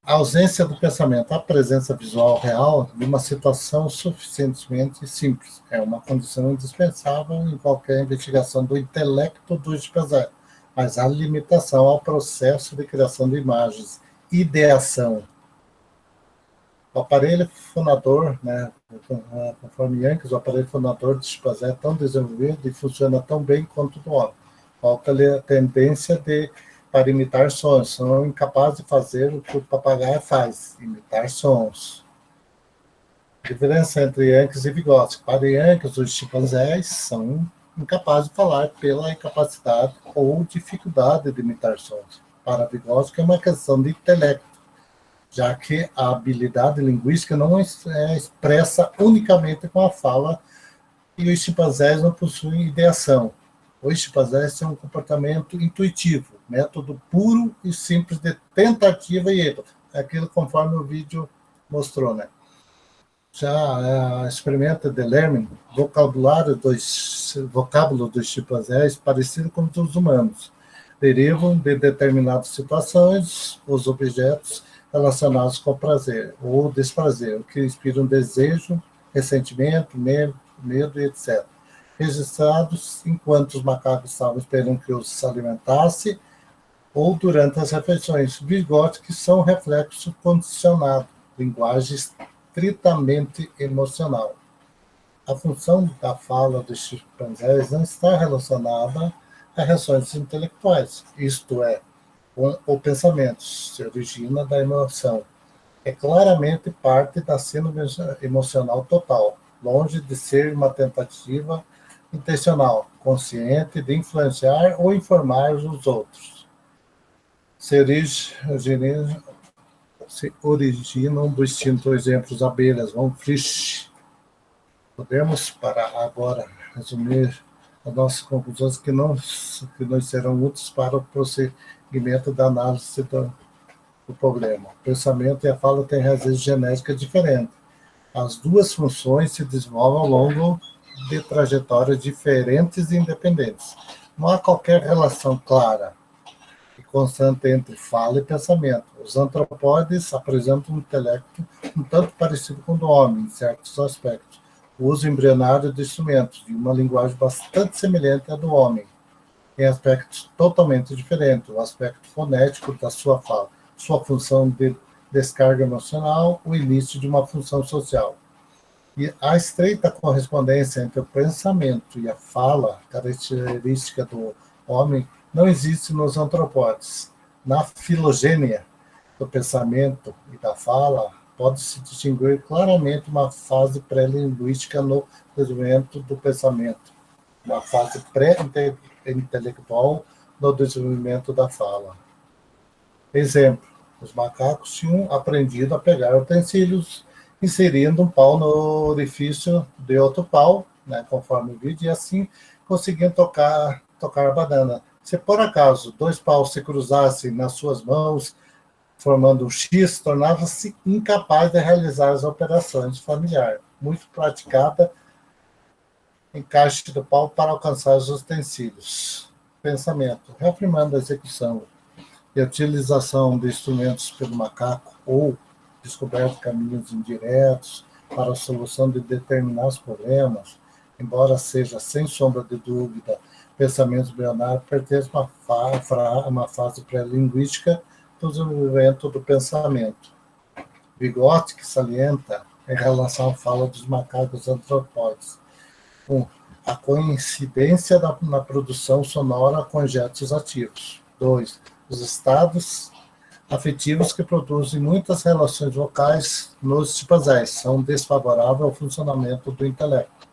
A ausência do pensamento, a presença visual real de uma situação suficientemente simples. É uma condição indispensável em qualquer investigação do intelecto do chimpanzé, mas há limitação ao processo de criação de imagens, ideação. O aparelho fonador, né, conforme Yankees, o aparelho fonador do chimpanzé é tão desenvolvido e funciona tão bem quanto do homem. Falta-lhe a tendência para imitar sons. São incapazes de fazer o que o papagaio faz, imitar sons. A diferença entre Yankees e Vygotsky. Para Yankees, os chimpanzés são incapazes de falar pela incapacidade ou dificuldade de imitar sons. Para Vygotsky é uma questão de intelecto, já que a habilidade linguística não é expressa unicamente com a fala e os chimpanzés não possuem ideação. Os chimpanzés têm um comportamento intuitivo, método puro e simples de tentativa e erro. Aquilo conforme o vídeo mostrou, né? Já a experimento de Lerman, vocábulo dos chimpanzés parecido com os dos humanos. Derivam de determinadas situações, os objetos relacionados com prazer ou desprazer, o que inspira um desejo, ressentimento, medo e etc. Registrados enquanto os macacos estavam esperando que os alimentasse ou durante as refeições. Vygotsky são reflexo condicionado, linguagem estritamente emocional. A função da fala dos chimpanzés não está relacionada a reações intelectuais, isto é, com o pensamento, se origina da emoção. É claramente parte da cena emocional total, longe de ser uma tentativa intencional, consciente de influenciar ou informar os outros. Se originam do instinto, exemplos, abelhas, von Frisch. Podemos, para agora, resumir as nossas conclusões que nos serão úteis para o prosseguimento da análise do problema. O pensamento e a fala têm raízes genéticas diferentes. As duas funções se desenvolvem ao longo de trajetórias diferentes e independentes. Não há qualquer relação clara e constante entre fala e pensamento. Os antropóides apresentam um intelecto um tanto parecido com o do homem, em certos aspectos. O uso embrionário de instrumentos, e uma linguagem bastante semelhante à do homem, em aspectos totalmente diferentes. O aspecto fonético da sua fala, sua função de descarga emocional, o início de uma função social. E a estreita correspondência entre o pensamento e a fala, característica do homem, não existe nos antropóides. Na filogênia do pensamento e da fala, pode-se distinguir claramente uma fase pré-linguística no desenvolvimento do pensamento, uma fase pré-intelectual no desenvolvimento da fala. Exemplo, os macacos tinham aprendido a pegar utensílios, inserindo um pau no orifício de outro pau, né, conforme o vídeo, e assim conseguiam tocar a banana. Se por acaso dois paus se cruzassem nas suas mãos, formando um X, tornava-se incapaz de realizar as operações familiares, muito praticada encaixe do pau para alcançar os utensílios. Pensamento, reafirmando a execução e a utilização de instrumentos pelo macaco ou descoberto caminhos indiretos para a solução de determinados problemas, embora seja sem sombra de dúvida pensamento embrionário, pertence a uma fase pré-linguística do desenvolvimento do pensamento. Vygotsky salienta em relação à fala dos macacos antropóides. 1. A coincidência na produção sonora com gestos ativos. 2. Os estados afetivos que produzem muitas relações vocais nos chimpanzés são desfavoráveis ao funcionamento do intelecto.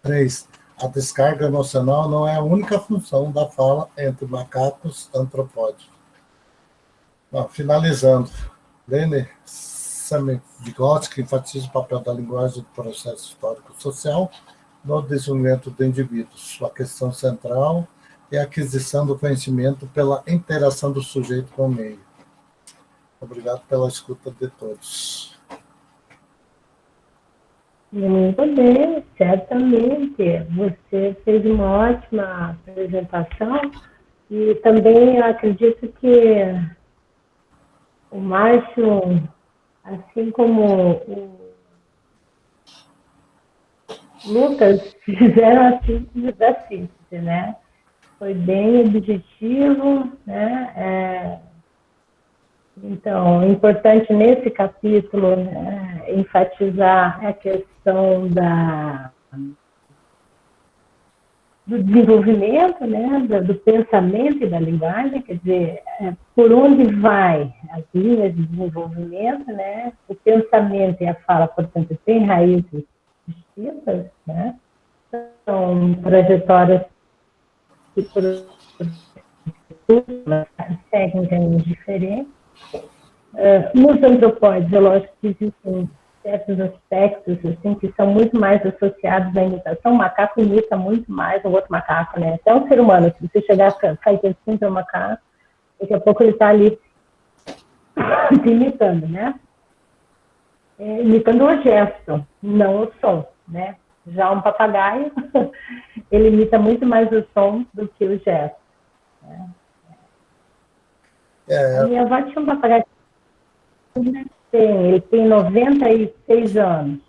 3. a descarga emocional não é a única função da fala entre macacos e antropóides. Bom, finalizando, Lene Vygotsky enfatiza o papel da linguagem do processo histórico-social no desenvolvimento do indivíduo. Sua questão central é a aquisição do conhecimento pela interação do sujeito com o meio. Obrigado pela escuta de todos. Muito bem, certamente. Você fez uma ótima apresentação e também eu acredito que o Márcio, assim como o Lucas, fizeram a síntese da síntese, né? Foi bem objetivo, né? Então, é importante nesse capítulo, né, enfatizar a questão do desenvolvimento, né, do pensamento e da linguagem, quer dizer, por onde vai as linhas de desenvolvimento, né? O pensamento e a fala, portanto, têm raízes distintas, né? São trajetórias que seguem caminhos diferentes. Nos antropóides, é lógico que existem certos aspectos assim, que são muito mais associados à imitação. O macaco imita muito mais o outro macaco, né? Até um ser humano, se você chegar a sair assim para o macaco, daqui a pouco ele está ali te imitando, né? Imitando o gesto, não o som, né? Já um papagaio, ele imita muito mais o som do que o gesto. Né? A minha avó tinha um papagaio. Ele tem 96 anos.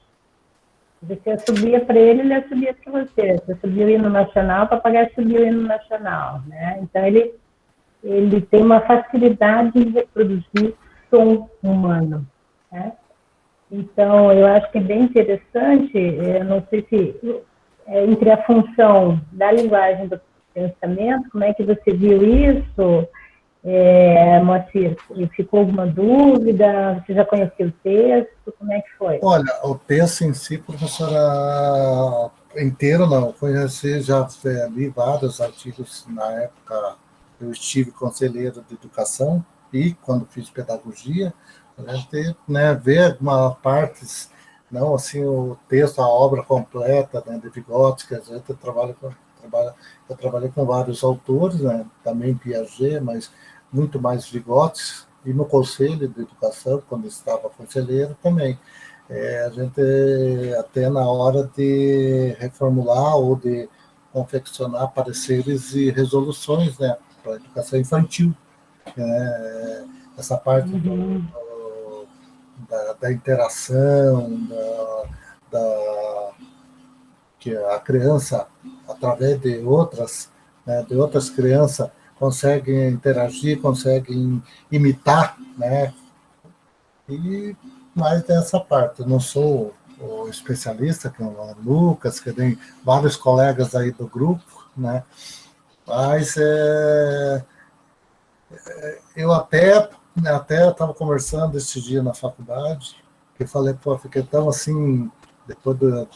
Você assobia para ele, ele assobia para você. Você subiu o hino nacional, o papagaio subiu o hino nacional. Né? Então, ele tem uma facilidade de reproduzir som humano. Né? Então, eu acho que é bem interessante, eu não sei se entre a função da linguagem do pensamento, como é que você viu isso? Moacir, ficou alguma dúvida? Você já conheceu o texto? Como é que foi? Olha, o texto em si, professora, inteiro não. Conheci, já li vários artigos na época, eu estive conselheiro de educação e quando fiz pedagogia, a gente, né, ver algumas partes, não assim o texto, a obra completa, né, de Vygotsky, a gente eu trabalhei com vários autores, né, também Piaget, mas muito mais Vygotsky, e no Conselho de Educação, quando estava conselheiro, também. A gente, até na hora de reformular ou de confeccionar pareceres e resoluções, né, para a educação infantil. Essa parte da interação, que a criança, através de outras, né, de outras crianças, conseguem interagir, conseguem imitar, né? E mais dessa parte. Eu não sou o especialista, que é o Lucas, que tem vários colegas aí do grupo, né? Mas eu até estava conversando esse dia na faculdade, que falei, pô, fiquei tão assim,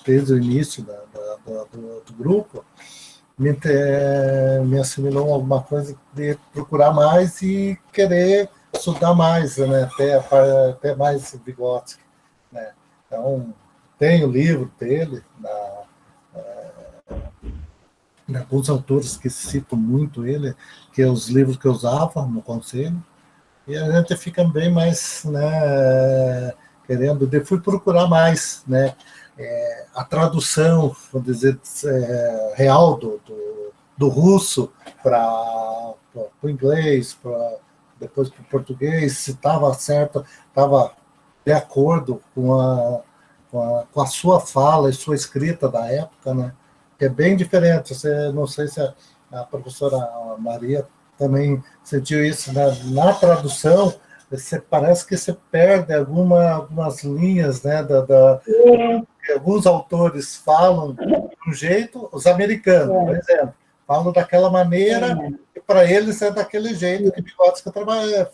desde o início do grupo, me assimilou alguma coisa de procurar mais e querer estudar mais, né? até mais Vygotsky, né? Então, tem o livro dele, alguns autores que citam muito ele, que é os livros que eu usava no conselho, e a gente fica bem mais, né, querendo, fui procurar mais, né, a tradução, vamos dizer, real do russo para o inglês, depois para o português, se estava certo, estava de acordo com a sua fala e sua escrita da época, né, que é bem diferente. Não sei se a professora Maria também sentiu isso, né? Na tradução, parece que você perde algumas linhas, né, alguns autores falam de um jeito, os americanos, por exemplo, falam daquela maneira, e para eles é daquele jeito que Vygotsky trabalha.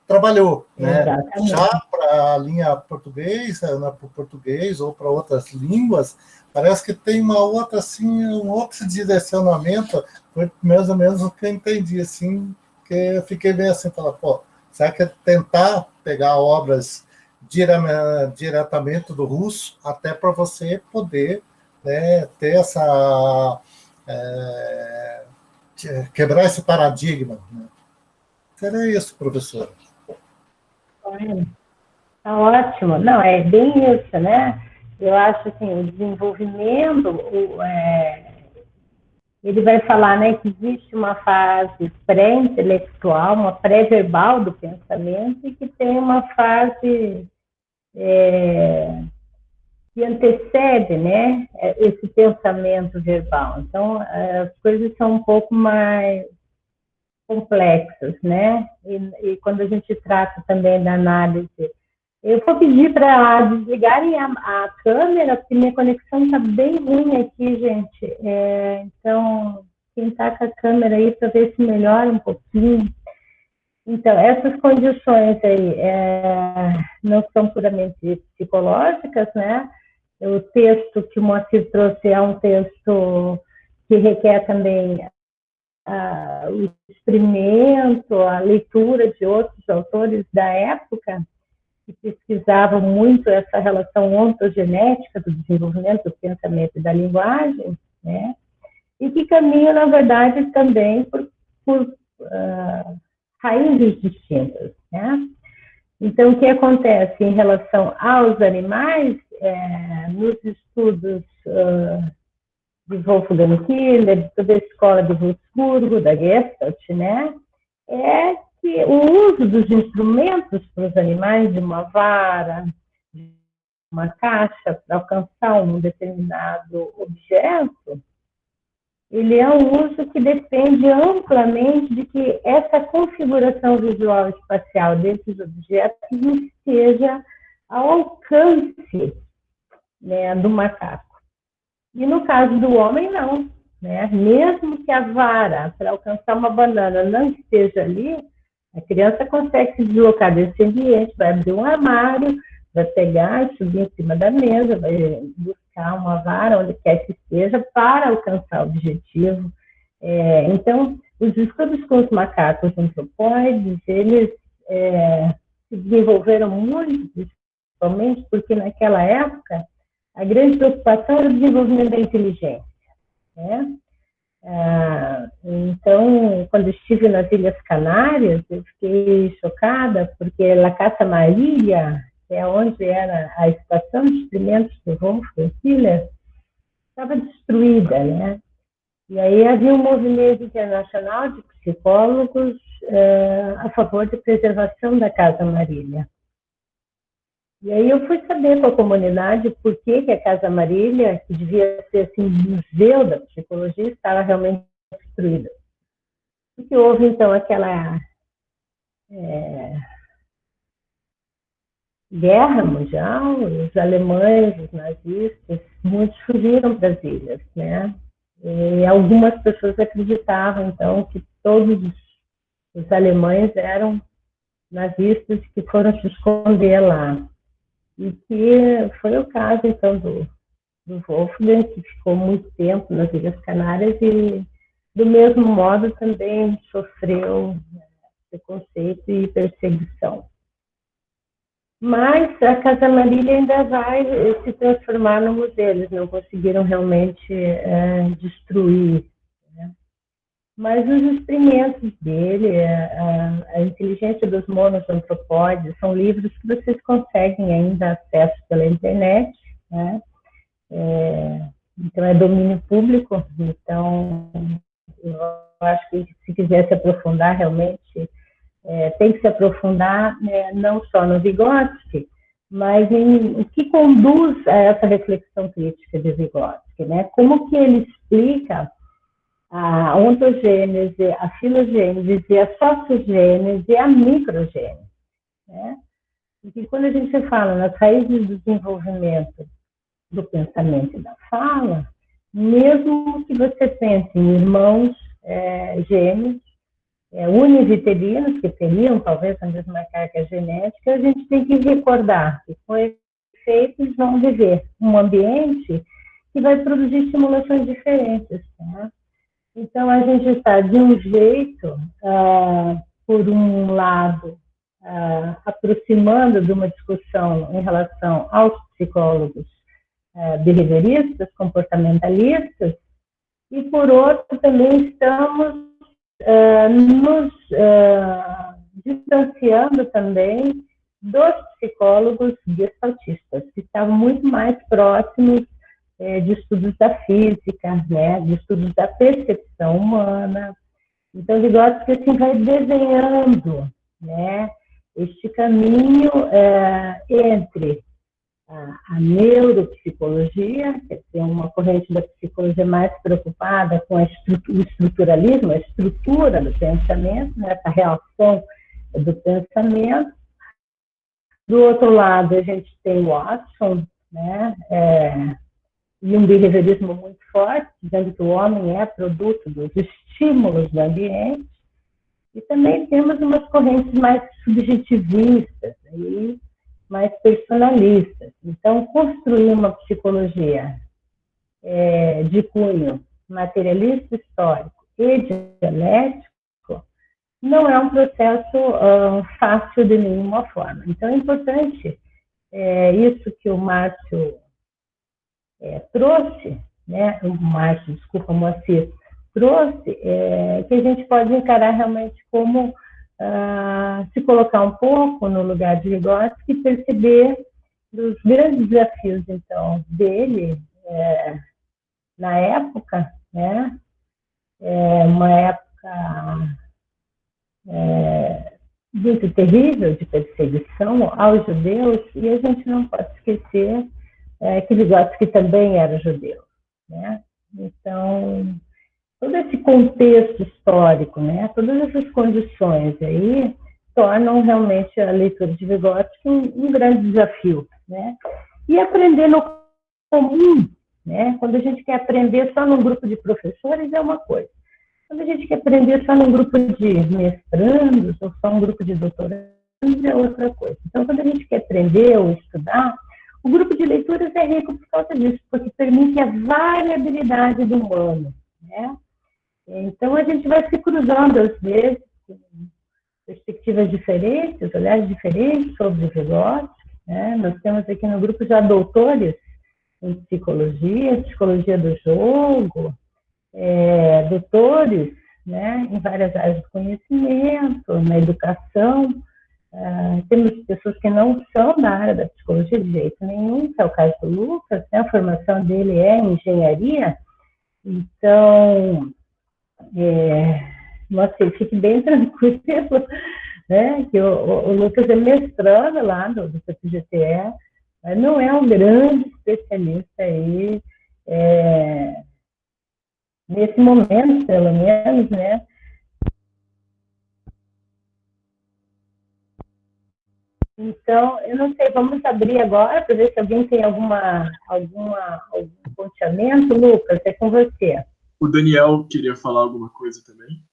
trabalhou, né? Exatamente. Já para a linha português, para o português ou para outras línguas, parece que tem uma outra, assim, um outro direcionamento, foi mais ou menos o que eu entendi, assim, que eu fiquei bem assim, falar, pô, será que é tentar pegar obras diretamente do russo, até para você poder, né, ter essa... quebrar esse paradigma, né? Era isso, professor. Tá ótimo. Não, é bem isso, né? Eu acho assim, o desenvolvimento, ele vai falar, né, que existe uma fase pré-intelectual, uma pré-verbal do pensamento e que tem uma fase que antecede, né, esse pensamento verbal. Então, as coisas são um pouco mais complexas, né? E quando a gente trata também da análise, eu vou pedir para desligarem a câmera, porque minha conexão está bem ruim aqui, gente. Então, quem está com a câmera aí, para ver se melhora um pouquinho. Então, essas condições aí não são puramente psicológicas, né? O texto que o Moacir trouxe é um texto que requer também o experimento, a leitura de outros autores da época, que pesquisavam muito essa relação ontogenética do desenvolvimento do pensamento e da linguagem, né? E que caminham, na verdade, também por raízes distintas, né? Então, o que acontece em relação aos animais, nos estudos de Wolfgang Killer, toda a escola de Würzburgo, da Gestalt, né, é que o uso dos instrumentos para os animais, de uma vara, de uma caixa, para alcançar um determinado objeto, ele é um uso que depende amplamente de que essa configuração visual espacial desses objetos esteja ao alcance, né, do macaco. E no caso do homem, não, né? Mesmo que a vara para alcançar uma banana não esteja ali, a criança consegue se deslocar desse ambiente, vai abrir um armário, vai pegar, subir em cima da mesa, vai buscar uma vara onde quer que esteja para alcançar o objetivo. Então, os estudos com os macacos antropóides, eles se desenvolveram muito, principalmente porque naquela época a grande preocupação era o desenvolvimento da inteligência, né? Então, quando estive nas Ilhas Canárias, eu fiquei chocada, porque La Casa Maria, que é onde era a estação de experimentos do Wolfgang Killer, estava destruída, né? E aí havia um movimento internacional de psicólogos a favor da preservação da Casa Marília. E aí eu fui saber com a comunidade por que a Casa Marília, que devia ser assim, um museu da psicologia, estava realmente destruída. Porque houve, então, aquela guerra mundial, os alemães, os nazistas, muitos fugiram para as ilhas, né? E algumas pessoas acreditavam, então, que todos os alemães eram nazistas que foram se esconder lá. E que foi o caso, então, do Wolfgang, que ficou muito tempo nas Ilhas Canárias e, do mesmo modo, também sofreu preconceito e perseguição. Mas a Casa Marília ainda vai se transformar no museu, eles não conseguiram realmente destruir, né? Mas os experimentos dele, a inteligência dos monos antropóides, são livros que vocês conseguem ainda acesso pela internet, né? Então é domínio público, então eu acho que se quiser se aprofundar realmente, tem que se aprofundar não só no Vygotsky, mas em o que conduz a essa reflexão crítica de Vygotsky, né? Como que ele explica a ontogênese, a filogênese, a sociogênese e a microgênese, né? Porque quando a gente fala nas raízes do desenvolvimento do pensamento e da fala, mesmo que você pense em irmãos gêmeos, univiterinos, que teriam talvez a mesma carga genética, a gente tem que recordar que com efeito eles vão viver um ambiente que vai produzir estimulações diferentes. Né? Então, a gente está, de um jeito, por um lado, aproximando de uma discussão em relação aos psicólogos behavioristas, comportamentalistas, e, por outro, também estamos nos distanciando também dos psicólogos gestaltistas, que estavam muito mais próximos de estudos da física, né, de estudos da percepção humana. Então, Vygotsky assim, vai desenhando, né, este caminho entre a neuropsicologia, que é uma corrente da psicologia mais preocupada com o estruturalismo, a estrutura do pensamento, né, essa relação do pensamento. Do outro lado, a gente tem Watson, né, e um behaviorismo muito forte, dizendo que o homem é produto dos estímulos do ambiente. E também temos umas correntes mais subjetivistas, aí, mais personalistas. Então, construir uma psicologia de cunho materialista histórico e dialético não é um processo fácil de nenhuma forma. Então, é importante isso que o Márcio trouxe, né? O Moacir trouxe, que a gente pode encarar realmente como se colocar um pouco no lugar de Vygotsky e perceber os grandes desafios, então, dele na época, né? Uma época muito terrível de perseguição aos judeus, e a gente não pode esquecer que Vygotsky também era judeu, né? Então, todo esse contexto histórico, né, todas essas condições aí tornam realmente a leitura de Vygotsky um grande desafio, né? E aprender no comum, né? Quando a gente quer aprender só num grupo de professores é uma coisa. Quando a gente quer aprender só num grupo de mestrandos ou só um grupo de doutorandos é outra coisa. Então, quando a gente quer aprender ou estudar, o grupo de leituras é rico por causa disso, porque permite a variabilidade do humano, né? Então, a gente vai se cruzando, às vezes, com perspectivas diferentes, olhares diferentes sobre o Vygotsky, né? Nós temos aqui no grupo já doutores em psicologia, psicologia do jogo, doutores, né, em várias áreas do conhecimento, na educação. Temos pessoas que não são da área da psicologia de jeito nenhum, que é o caso do Lucas, né? A formação dele é em engenharia, então, nossa, fique bem tranquilo, né? Que o Lucas é mestrando lá do PPGTE, mas não é um grande especialista aí, nesse momento, pelo menos, né? Então, eu não sei, vamos abrir agora para ver se alguém tem algum ponteamento. Lucas, é com você. O Daniel queria falar alguma coisa também.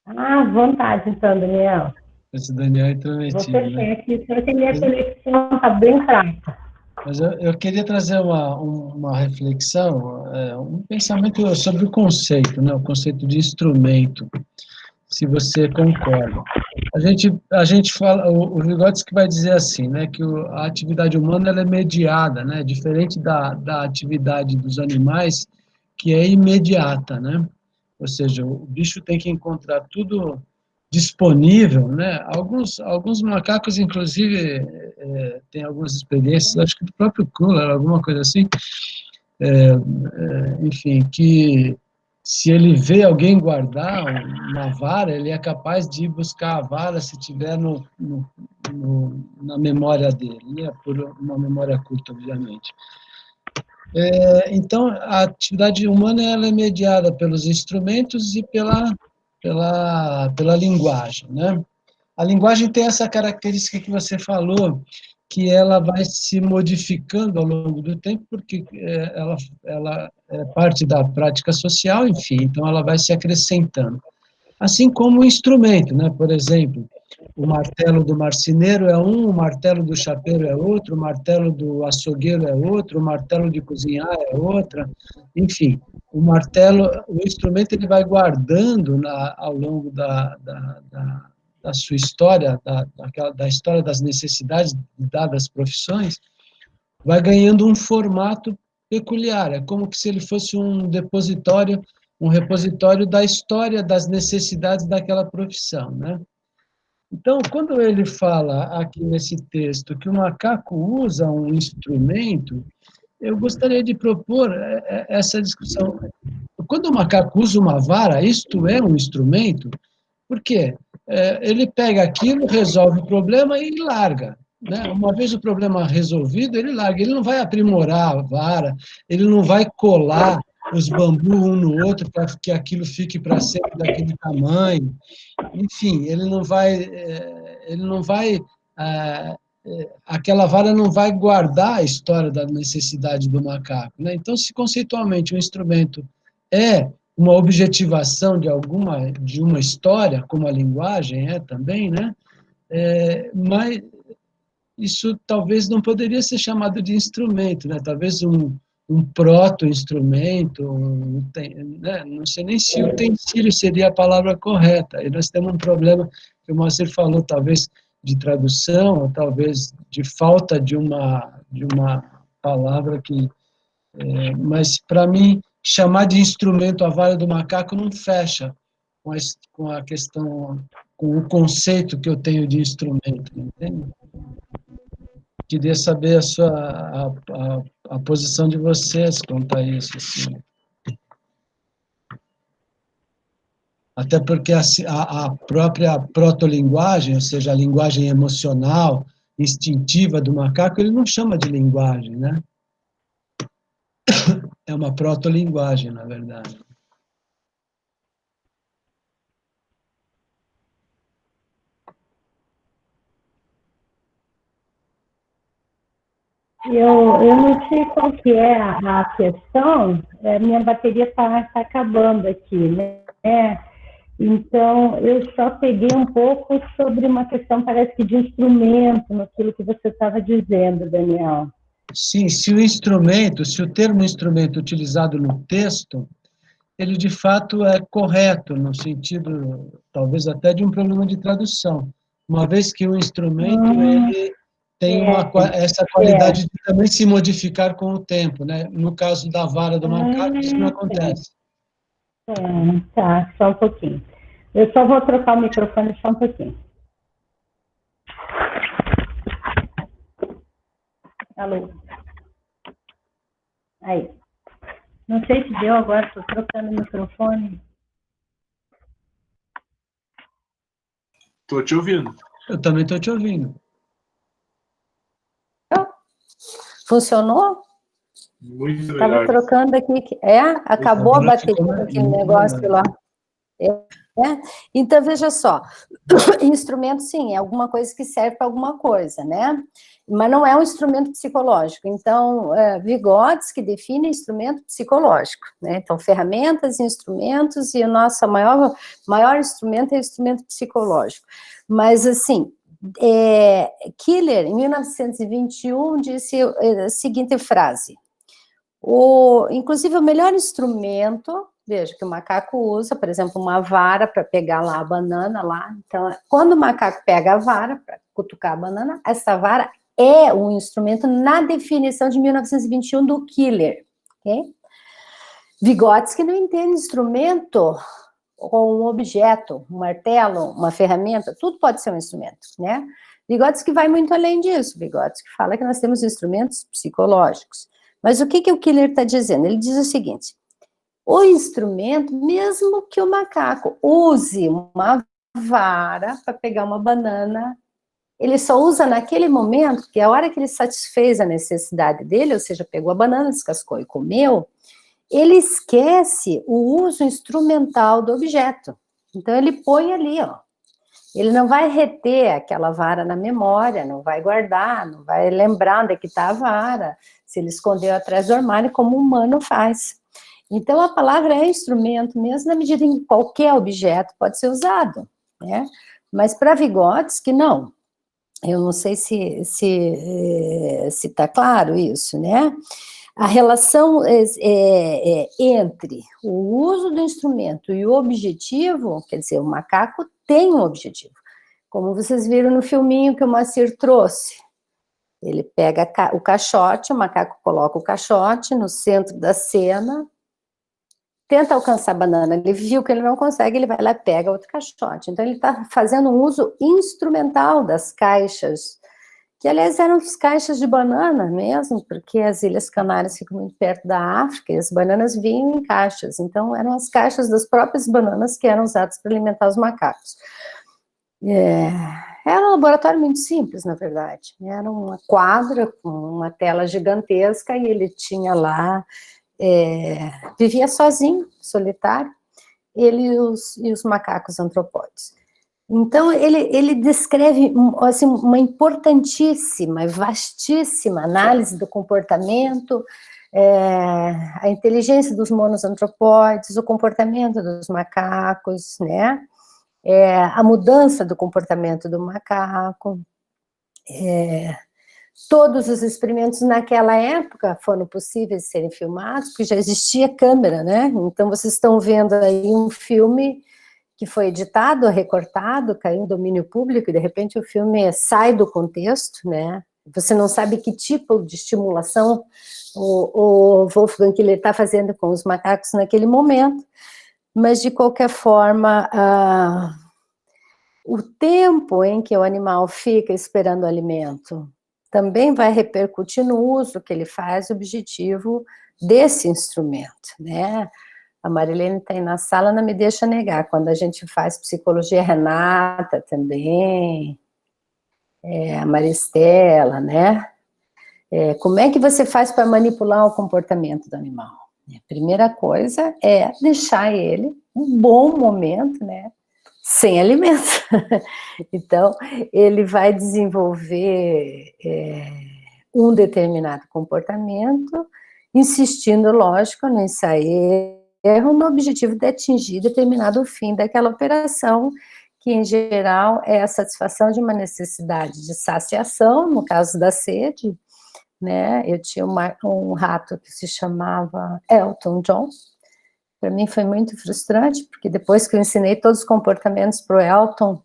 À vontade, então, Daniel. Esse Daniel é intrometido, Você né? aqui, só que minha conexão está bem fraca. Mas eu queria trazer uma reflexão, um pensamento sobre o conceito, né? O conceito de instrumento, se você concorda. A gente fala, o Vygotsky vai dizer assim, né, que a atividade humana ela é mediada, né, diferente da atividade dos animais, que é imediata, né? Ou seja, o bicho tem que encontrar tudo disponível, né? Alguns macacos, inclusive, têm algumas experiências, acho que do próprio Kula, alguma coisa assim, enfim, que se ele vê alguém guardar uma vara, ele é capaz de ir buscar a vara se tiver na memória dele, né? Por uma memória curta, obviamente. Então, a atividade humana ela é mediada pelos instrumentos e pela linguagem, né? A linguagem tem essa característica que você falou, que ela vai se modificando ao longo do tempo, porque ela é parte da prática social, enfim, então ela vai se acrescentando. Assim como o instrumento, né? Por exemplo, o martelo do marceneiro é um, o martelo do chapeiro é outro, o martelo do açougueiro é outro, o martelo de cozinhar é outra, enfim, o martelo, o instrumento ele vai guardando ao longo da sua história, da história das necessidades dadas profissões, vai ganhando um formato peculiar, é como se ele fosse um repositório da história das necessidades daquela profissão, né? Então, quando ele fala aqui nesse texto que o macaco usa um instrumento, eu gostaria de propor essa discussão. Quando o macaco usa uma vara, isto é um instrumento? Por quê? Ele pega aquilo, resolve o problema e larga, né? Uma vez o problema resolvido, ele larga. Ele não vai aprimorar a vara, ele não vai colar os bambus um no outro para que aquilo fique para sempre daquele tamanho. Enfim, aquela vara não vai guardar a história da necessidade do macaco, né? Então, se conceitualmente um instrumento é uma objetivação de uma história, como a linguagem é também, né? Mas isso talvez não poderia ser chamado de instrumento, né? Talvez um proto-instrumento, né? Não sei nem se utensílio seria a palavra correta. E nós temos um problema que o Moacir falou, talvez de tradução, ou talvez de falta de uma palavra que... mas, para mim, chamar de instrumento a vara do macaco não fecha com a questão, com o conceito que eu tenho de instrumento, entende? Queria saber a posição de vocês quanto a isso. Assim. Até porque a própria protolinguagem, ou seja, a linguagem emocional, instintiva do macaco, ele não chama de linguagem, né? É uma protolinguagem, na verdade. Eu não sei qual que é a questão, minha bateria está acabando aqui, né? Então, eu só peguei um pouco sobre uma questão, parece que de instrumento, naquilo que você estava dizendo, Daniel. Sim, se o termo instrumento utilizado no texto, ele de fato é correto, no sentido, talvez até de um problema de tradução, uma vez que o instrumento, ele tem essa qualidade de também se modificar com o tempo, né? No caso da vara do macaco, isso não acontece. Tá, só um pouquinho. Eu só vou trocar o microfone só um pouquinho. Alô? Aí. Não sei se deu agora, estou trocando o microfone. Estou te ouvindo. Eu também estou te ouvindo. Funcionou? Muito Estava melhor. trocando aqui. Acabou a bateria daquele negócio lá. Então, veja só, instrumento, sim, é alguma coisa que serve para alguma coisa, né? Mas não é um instrumento psicológico. Então, Vygotsky define instrumento psicológico, né? Então, ferramentas, instrumentos, e o nosso maior instrumento é o instrumento psicológico. Mas, assim, Killer, em 1921, disse a seguinte frase, inclusive o melhor instrumento, veja, que o macaco usa, por exemplo, uma vara para pegar lá a banana lá, então, quando o macaco pega a vara para cutucar a banana, essa vara é um instrumento na definição de 1921 do Killer, ok? Vygotsky não entende instrumento ou um objeto, um martelo, uma ferramenta, tudo pode ser um instrumento, né? Vygotsky vai muito além disso, Vygotsky fala que nós temos instrumentos psicológicos. Mas o que o Killer está dizendo? Ele diz o seguinte, o instrumento, mesmo que o macaco use uma vara para pegar uma banana, ele só usa naquele momento, que a hora que ele satisfez a necessidade dele, ou seja, pegou a banana, descascou e comeu, ele esquece o uso instrumental do objeto. Então, ele põe ali, ó. Ele não vai reter aquela vara na memória, não vai guardar, não vai lembrar onde é que está a vara, se ele escondeu atrás do armário, como o humano faz. Então, a palavra é instrumento mesmo na medida em que qualquer objeto pode ser usado, né? Mas para Vygotsky, não. Eu não sei se está claro isso, né? A relação entre o uso do instrumento e o objetivo, quer dizer, o macaco tem um objetivo. Como vocês viram no filminho que o Moacir trouxe. Ele pega o caixote, o macaco coloca o caixote no centro da cena, tenta alcançar a banana, ele viu que ele não consegue, ele vai lá e pega outro caixote. Então, ele está fazendo um uso instrumental das caixas, que, aliás, eram as caixas de banana mesmo, porque as Ilhas Canárias ficam muito perto da África, e as bananas vinham em caixas. Então, eram as caixas das próprias bananas que eram usadas para alimentar os macacos. Era um laboratório muito simples, na verdade. Era uma quadra com uma tela gigantesca, e ele tinha lá... vivia sozinho, solitário, ele e os macacos antropóides. Então, ele descreve assim, uma importantíssima, vastíssima análise do comportamento, a inteligência dos monosantropóides, o comportamento dos macacos, né? A mudança do comportamento do macaco, todos os experimentos naquela época foram possíveis de serem filmados, porque já existia câmera, né? Então, vocês estão vendo aí um filme que foi editado, recortado, caiu em domínio público, e de repente o filme sai do contexto, né? Você não sabe que tipo de estimulação o Wolfgang Killer está fazendo com os macacos naquele momento, mas, de qualquer forma, o tempo em que o animal fica esperando o alimento também vai repercutir no uso que ele faz, objetivo desse instrumento, né? A Marilene está aí na sala, não me deixa negar, quando a gente faz psicologia, Renata também, a Maristela, né? Como é que você faz para manipular o comportamento do animal? A primeira coisa é deixar ele um bom momento, né? Sem alimento. Então, ele vai desenvolver um determinado comportamento, insistindo, lógico, no ensaio erro, no objetivo de atingir determinado fim daquela operação, que, em geral, é a satisfação de uma necessidade de saciação, no caso da sede, né? Eu tinha um rato que se chamava Elton John. Para mim foi muito frustrante, porque depois que eu ensinei todos os comportamentos para o Elton,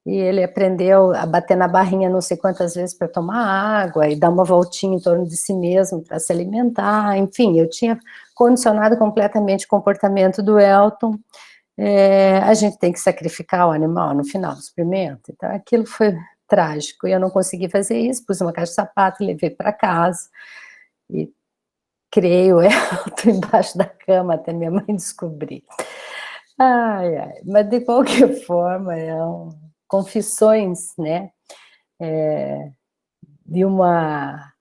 e ele aprendeu a bater na barrinha não sei quantas vezes para tomar água, e dar uma voltinha em torno de si mesmo para se alimentar, enfim, eu tinha condicionado completamente o comportamento do Elton. A gente tem que sacrificar o animal no final do experimento, então aquilo foi trágico, e eu não consegui fazer isso, pus uma caixa de sapato, levei para casa, e criei o Elton embaixo da cama até minha mãe descobrir. Mas de qualquer forma, confissões, né, de uma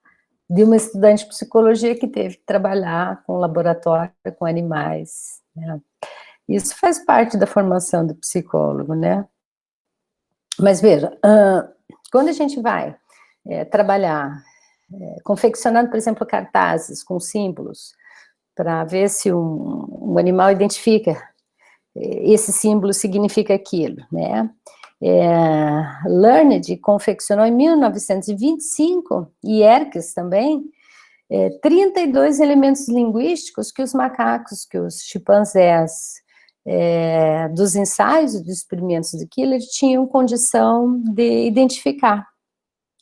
estudante de psicologia que teve que trabalhar com laboratório, com animais, né? Isso faz parte da formação do psicólogo, né? Mas veja, quando a gente vai trabalhar, confeccionando, por exemplo, cartazes com símbolos, para ver se um animal identifica, esse símbolo significa aquilo, né? Learned confeccionou em 1925, e Yerkes também, 32 elementos linguísticos que os macacos, que os chimpanzés, dos ensaios e dos experimentos de Killer tinham condição de identificar,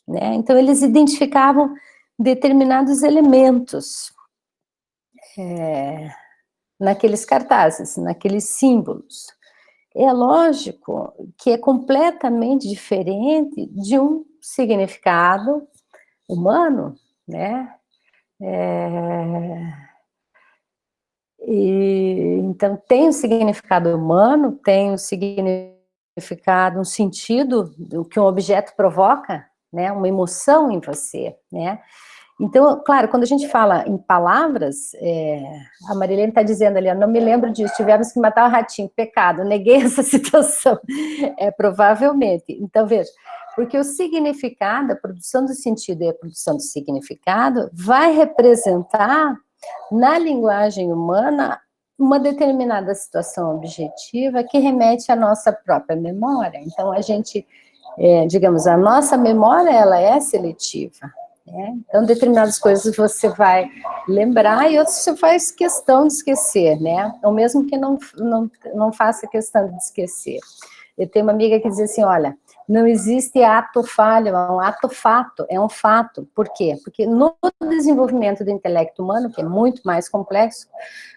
né? Então, eles identificavam determinados elementos naqueles cartazes, naqueles símbolos. É lógico que é completamente diferente de um significado humano, né? Então, tem um significado humano, tem um significado, um sentido do que um objeto provoca, né? Uma emoção em você, né? Então, claro, quando a gente fala em palavras, a Marilene está dizendo ali, eu não me lembro disso, tivemos que matar o ratinho, pecado, neguei essa situação, provavelmente. Então, veja, porque o significado, a produção do sentido e a produção do significado vai representar, na linguagem humana, uma determinada situação objetiva que remete à nossa própria memória. Então, a gente, digamos, a nossa memória, ela é seletiva, né? Então, determinadas coisas você vai lembrar e outras você faz questão de esquecer, né? Ou mesmo que não faça questão de esquecer. Eu tenho uma amiga que diz assim, olha, não existe ato falho, é um ato fato, é um fato. Por quê? Porque no desenvolvimento do intelecto humano, que é muito mais complexo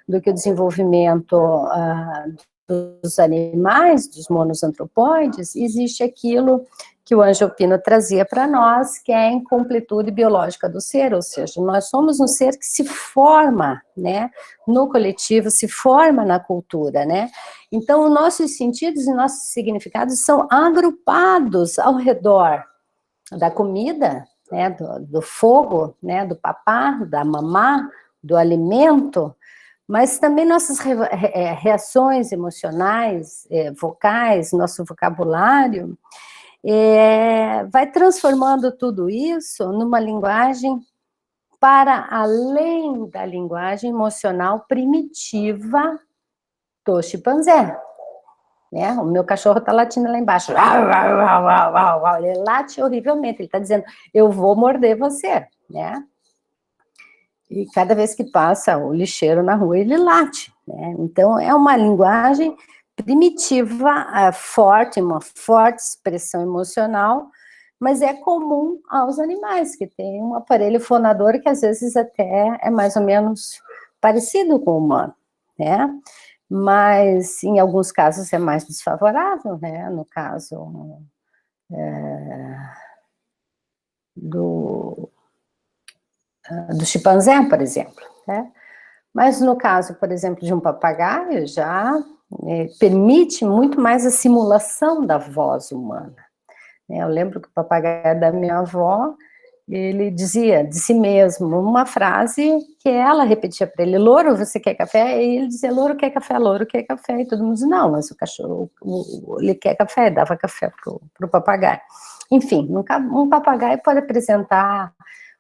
do que o desenvolvimento dos animais, dos monosantropóides, existe aquilo que o Angel Pino trazia para nós, que é a incompletude biológica do ser, ou seja, nós somos um ser que se forma, né, no coletivo, se forma na cultura, né? Então, os nossos sentidos e nossos significados são agrupados ao redor da comida, né, do fogo, né, do papá, da mamá, do alimento, mas também nossas reações emocionais, vocais, nosso vocabulário, vai transformando tudo isso numa linguagem para além da linguagem emocional primitiva do chimpanzé. Né? O meu cachorro está latindo lá embaixo. Ele late horrivelmente, ele está dizendo, eu vou morder você, né? E cada vez que passa o lixeiro na rua, ele late, né? Então, é uma linguagem primitiva, forte, uma forte expressão emocional, mas é comum aos animais, que tem um aparelho fonador que às vezes até é mais ou menos parecido com o humano, né? Mas em alguns casos é mais desfavorável, né? No caso do chimpanzé, por exemplo, né? Mas no caso, por exemplo, de um papagaio, já permite muito mais a simulação da voz humana. Eu lembro que o papagaio da minha avó, ele dizia de si mesmo uma frase que ela repetia para ele, louro, você quer café? E ele dizia, louro quer café, louro quer café. E todo mundo dizia, não, mas o cachorro, ele quer café, dava café para o papagaio. Enfim, um papagaio pode apresentar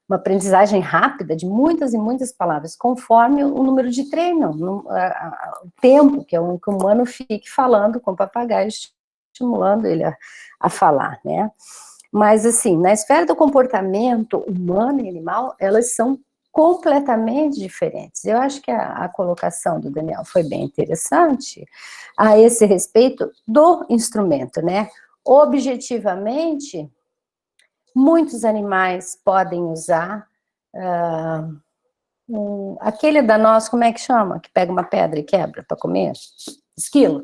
uma aprendizagem rápida de muitas e muitas palavras, conforme o número de treino, o tempo que o humano fique falando com o papagaio, estimulando ele a falar, né? Mas, assim, na esfera do comportamento humano e animal, elas são completamente diferentes. Eu acho que a colocação do Daniel foi bem interessante a esse respeito do instrumento, né? Objetivamente, muitos animais podem usar aquele da nossa, como é que chama? Que pega uma pedra e quebra para comer? Esquilo,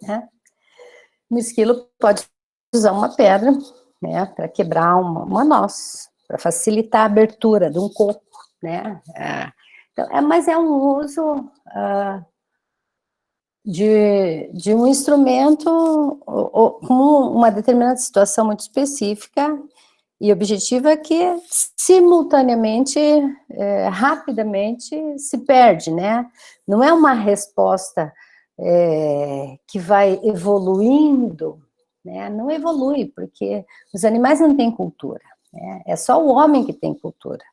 né? O esquilo pode usar uma pedra, né, para quebrar uma noz, para facilitar a abertura de um coco, né? Então, mas é um uso de um instrumento com uma determinada situação muito específica e objetiva que simultaneamente, rapidamente se perde, né? Não é uma resposta que vai evoluindo, né? Não evolui, porque os animais não têm cultura, né? É só o homem que tem cultura.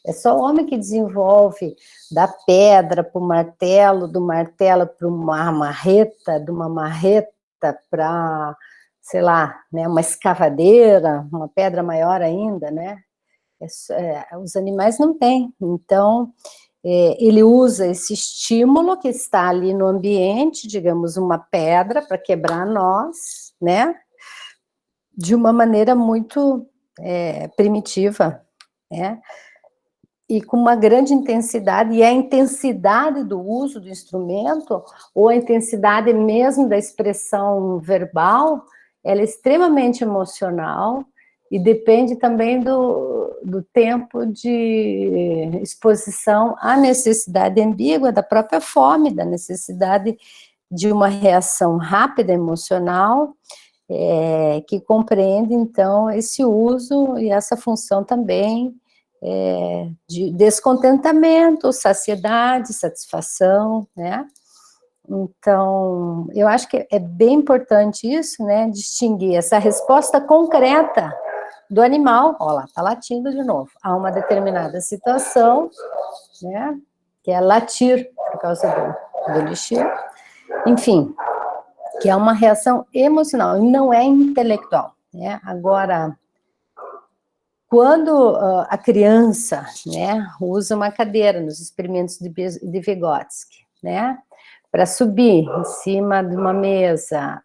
É só o homem que desenvolve da pedra para o martelo, do martelo para uma marreta, de uma marreta para, sei lá, né, uma escavadeira, uma pedra maior ainda, né? Os animais não têm. Então, ele usa esse estímulo que está ali no ambiente, digamos, uma pedra para quebrar nós, né? De uma maneira muito primitiva, né? E com uma grande intensidade, e a intensidade do uso do instrumento, ou a intensidade mesmo da expressão verbal, ela é extremamente emocional, e depende também do tempo de exposição à necessidade ambígua, da própria fome, da necessidade de uma reação rápida emocional, que compreende, então, esse uso e essa função também de descontentamento, saciedade, satisfação, né? Então, eu acho que é bem importante isso, né, distinguir essa resposta concreta do animal, ó lá, tá latindo de novo, a uma determinada situação, né, que é latir por causa do lixeiro, enfim, que é uma reação emocional, não é intelectual, né? Agora, quando a criança, né, usa uma cadeira nos experimentos de Vygotsky, né, para subir em cima de uma mesa,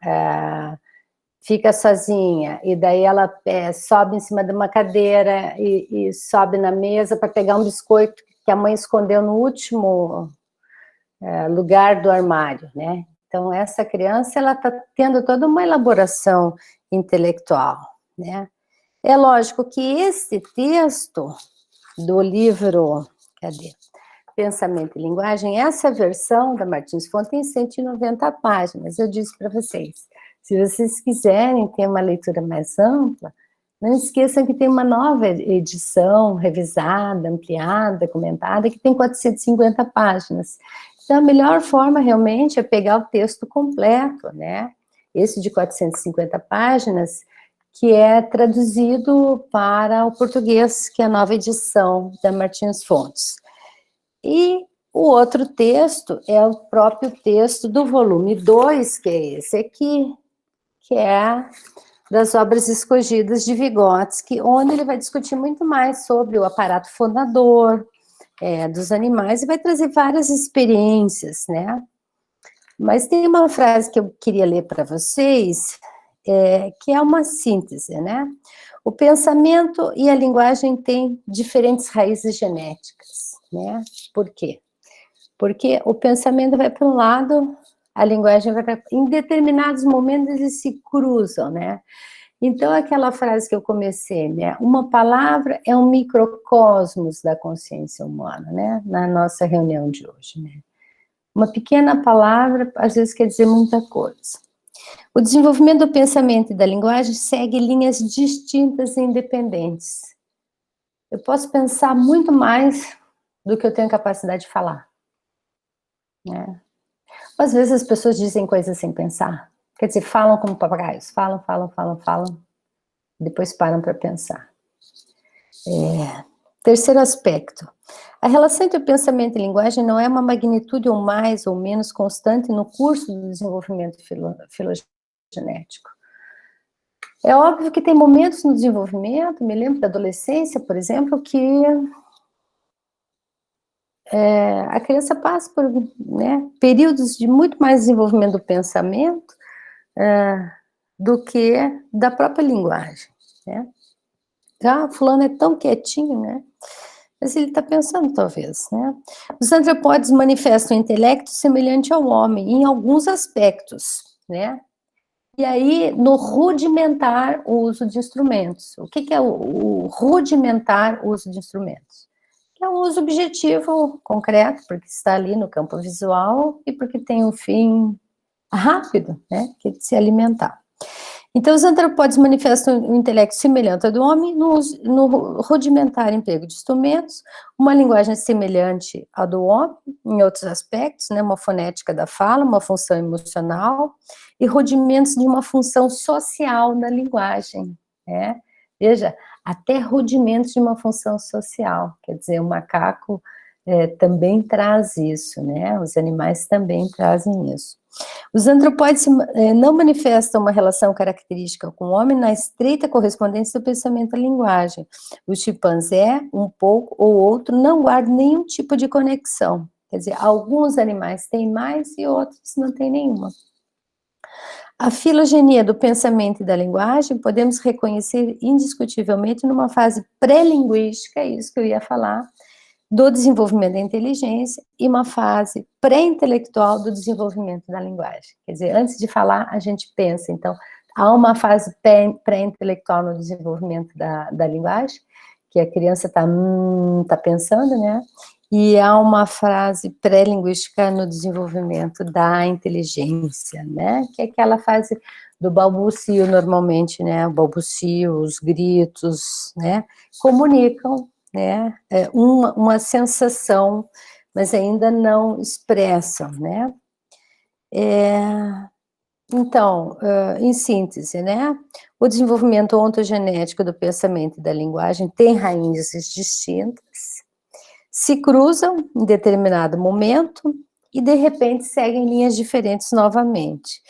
fica sozinha, e daí ela sobe em cima de uma cadeira e sobe na mesa para pegar um biscoito que a mãe escondeu no último lugar do armário, né? Então, essa criança, ela está tendo toda uma elaboração intelectual, né? É lógico que esse texto do livro, cadê? Pensamento e Linguagem, essa versão da Martins Fontes tem 190 páginas, eu disse para vocês. Se vocês quiserem ter uma leitura mais ampla, não esqueçam que tem uma nova edição, revisada, ampliada, comentada, que tem 450 páginas. Então, a melhor forma, realmente, é pegar o texto completo, né? Esse de 450 páginas, que é traduzido para o português, que é a nova edição da Martins Fontes. E o outro texto é o próprio texto do volume 2, que é esse aqui, que é das obras escolhidas de Vygotsky, onde ele vai discutir muito mais sobre o aparato fonador dos animais e vai trazer várias experiências, né? Mas tem uma frase que eu queria ler para vocês, que é uma síntese, né? O pensamento e a linguagem têm diferentes raízes genéticas, né? Por quê? Porque o pensamento vai para um lado, a linguagem vai para... Em determinados momentos eles se cruzam, né? Então, aquela frase que eu comecei, né? Uma palavra é um microcosmos da consciência humana, né? Na nossa reunião de hoje, né? Uma pequena palavra, às vezes, quer dizer muita coisa. O desenvolvimento do pensamento e da linguagem segue linhas distintas e independentes. Eu posso pensar muito mais do que eu tenho capacidade de falar, né? Às vezes as pessoas dizem coisas sem pensar. Quer dizer, falam como papagaios. Falam, depois param para pensar. Terceiro aspecto. A relação entre o pensamento e linguagem não é uma magnitude ou mais ou menos constante no curso do desenvolvimento filogenético. É óbvio que tem momentos no desenvolvimento, me lembro da adolescência, por exemplo, que a criança passa por, né, períodos de muito mais desenvolvimento do pensamento do que da própria linguagem, né? Já fulano é tão quietinho, né? Mas ele está pensando, talvez, né? Os antropóides manifestam um intelecto semelhante ao homem, em alguns aspectos, né? E aí, no rudimentar uso de instrumentos. O que é o rudimentar uso de instrumentos? É um uso objetivo, concreto, porque está ali no campo visual e porque tem um fim rápido, né? Que é de se alimentar. Então, os antropóides manifestam um intelecto semelhante ao do homem no rudimentar emprego de instrumentos, uma linguagem semelhante à do homem, em outros aspectos, né, uma fonética da fala, uma função emocional, e rudimentos de uma função social na linguagem, né? Veja, até rudimentos de uma função social, quer dizer, o macaco também traz isso, né? Os animais também trazem isso. Os antropóides não manifestam uma relação característica com o homem na estreita correspondência do pensamento à linguagem. O chimpanzé, um pouco ou outro, não guarda nenhum tipo de conexão. Quer dizer, alguns animais têm mais e outros não têm nenhuma. A filogenia do pensamento e da linguagem podemos reconhecer indiscutivelmente numa fase pré-linguística, é isso que eu ia falar, do desenvolvimento da inteligência e uma fase pré-intelectual do desenvolvimento da linguagem. Quer dizer, antes de falar, a gente pensa. Então, há uma fase pré-intelectual no desenvolvimento da linguagem, que a criança tá pensando, né? E há uma fase pré-linguística no desenvolvimento da inteligência, né? Que é aquela fase do balbucio, normalmente, né? O balbucio, os gritos, né? Comunicam, né, uma sensação, mas ainda não expressam, né? Então, em síntese, né, o desenvolvimento ontogenético do pensamento e da linguagem tem raízes distintas, se cruzam em determinado momento, e de repente seguem linhas diferentes novamente.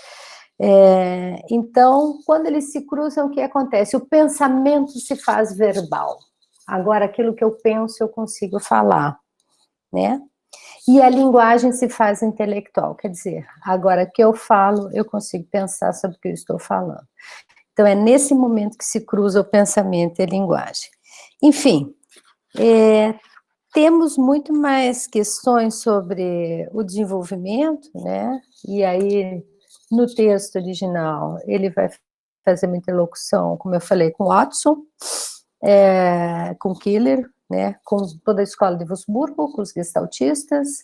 Então, quando eles se cruzam, o que acontece? O pensamento se faz verbal. Agora, aquilo que eu penso, eu consigo falar, né? E a linguagem se faz intelectual, quer dizer, agora que eu falo, eu consigo pensar sobre o que eu estou falando. Então, é nesse momento que se cruza o pensamento e a linguagem. Enfim, temos muito mais questões sobre o desenvolvimento, né? E aí, no texto original, ele vai fazer uma interlocução, como eu falei, com Watson, com Killer, né? Com toda a escola de Wurzburgo, com os gestaltistas,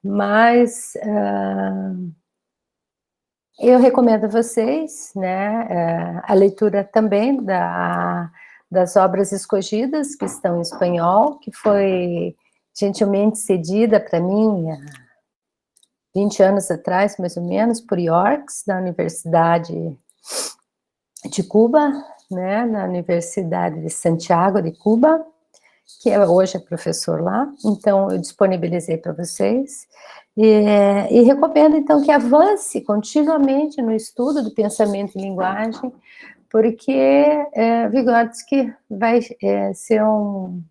mas eu recomendo a vocês, né, a leitura também das obras escogidas, que estão em espanhol, que foi gentilmente cedida para mim há 20 anos atrás, mais ou menos, por Yorks, da Universidade de Cuba, né, na Universidade de Santiago de Cuba, que hoje é professor lá, então eu disponibilizei para vocês, e recomendo, então, que avance continuamente no estudo do pensamento e linguagem, porque Vygotsky vai ser um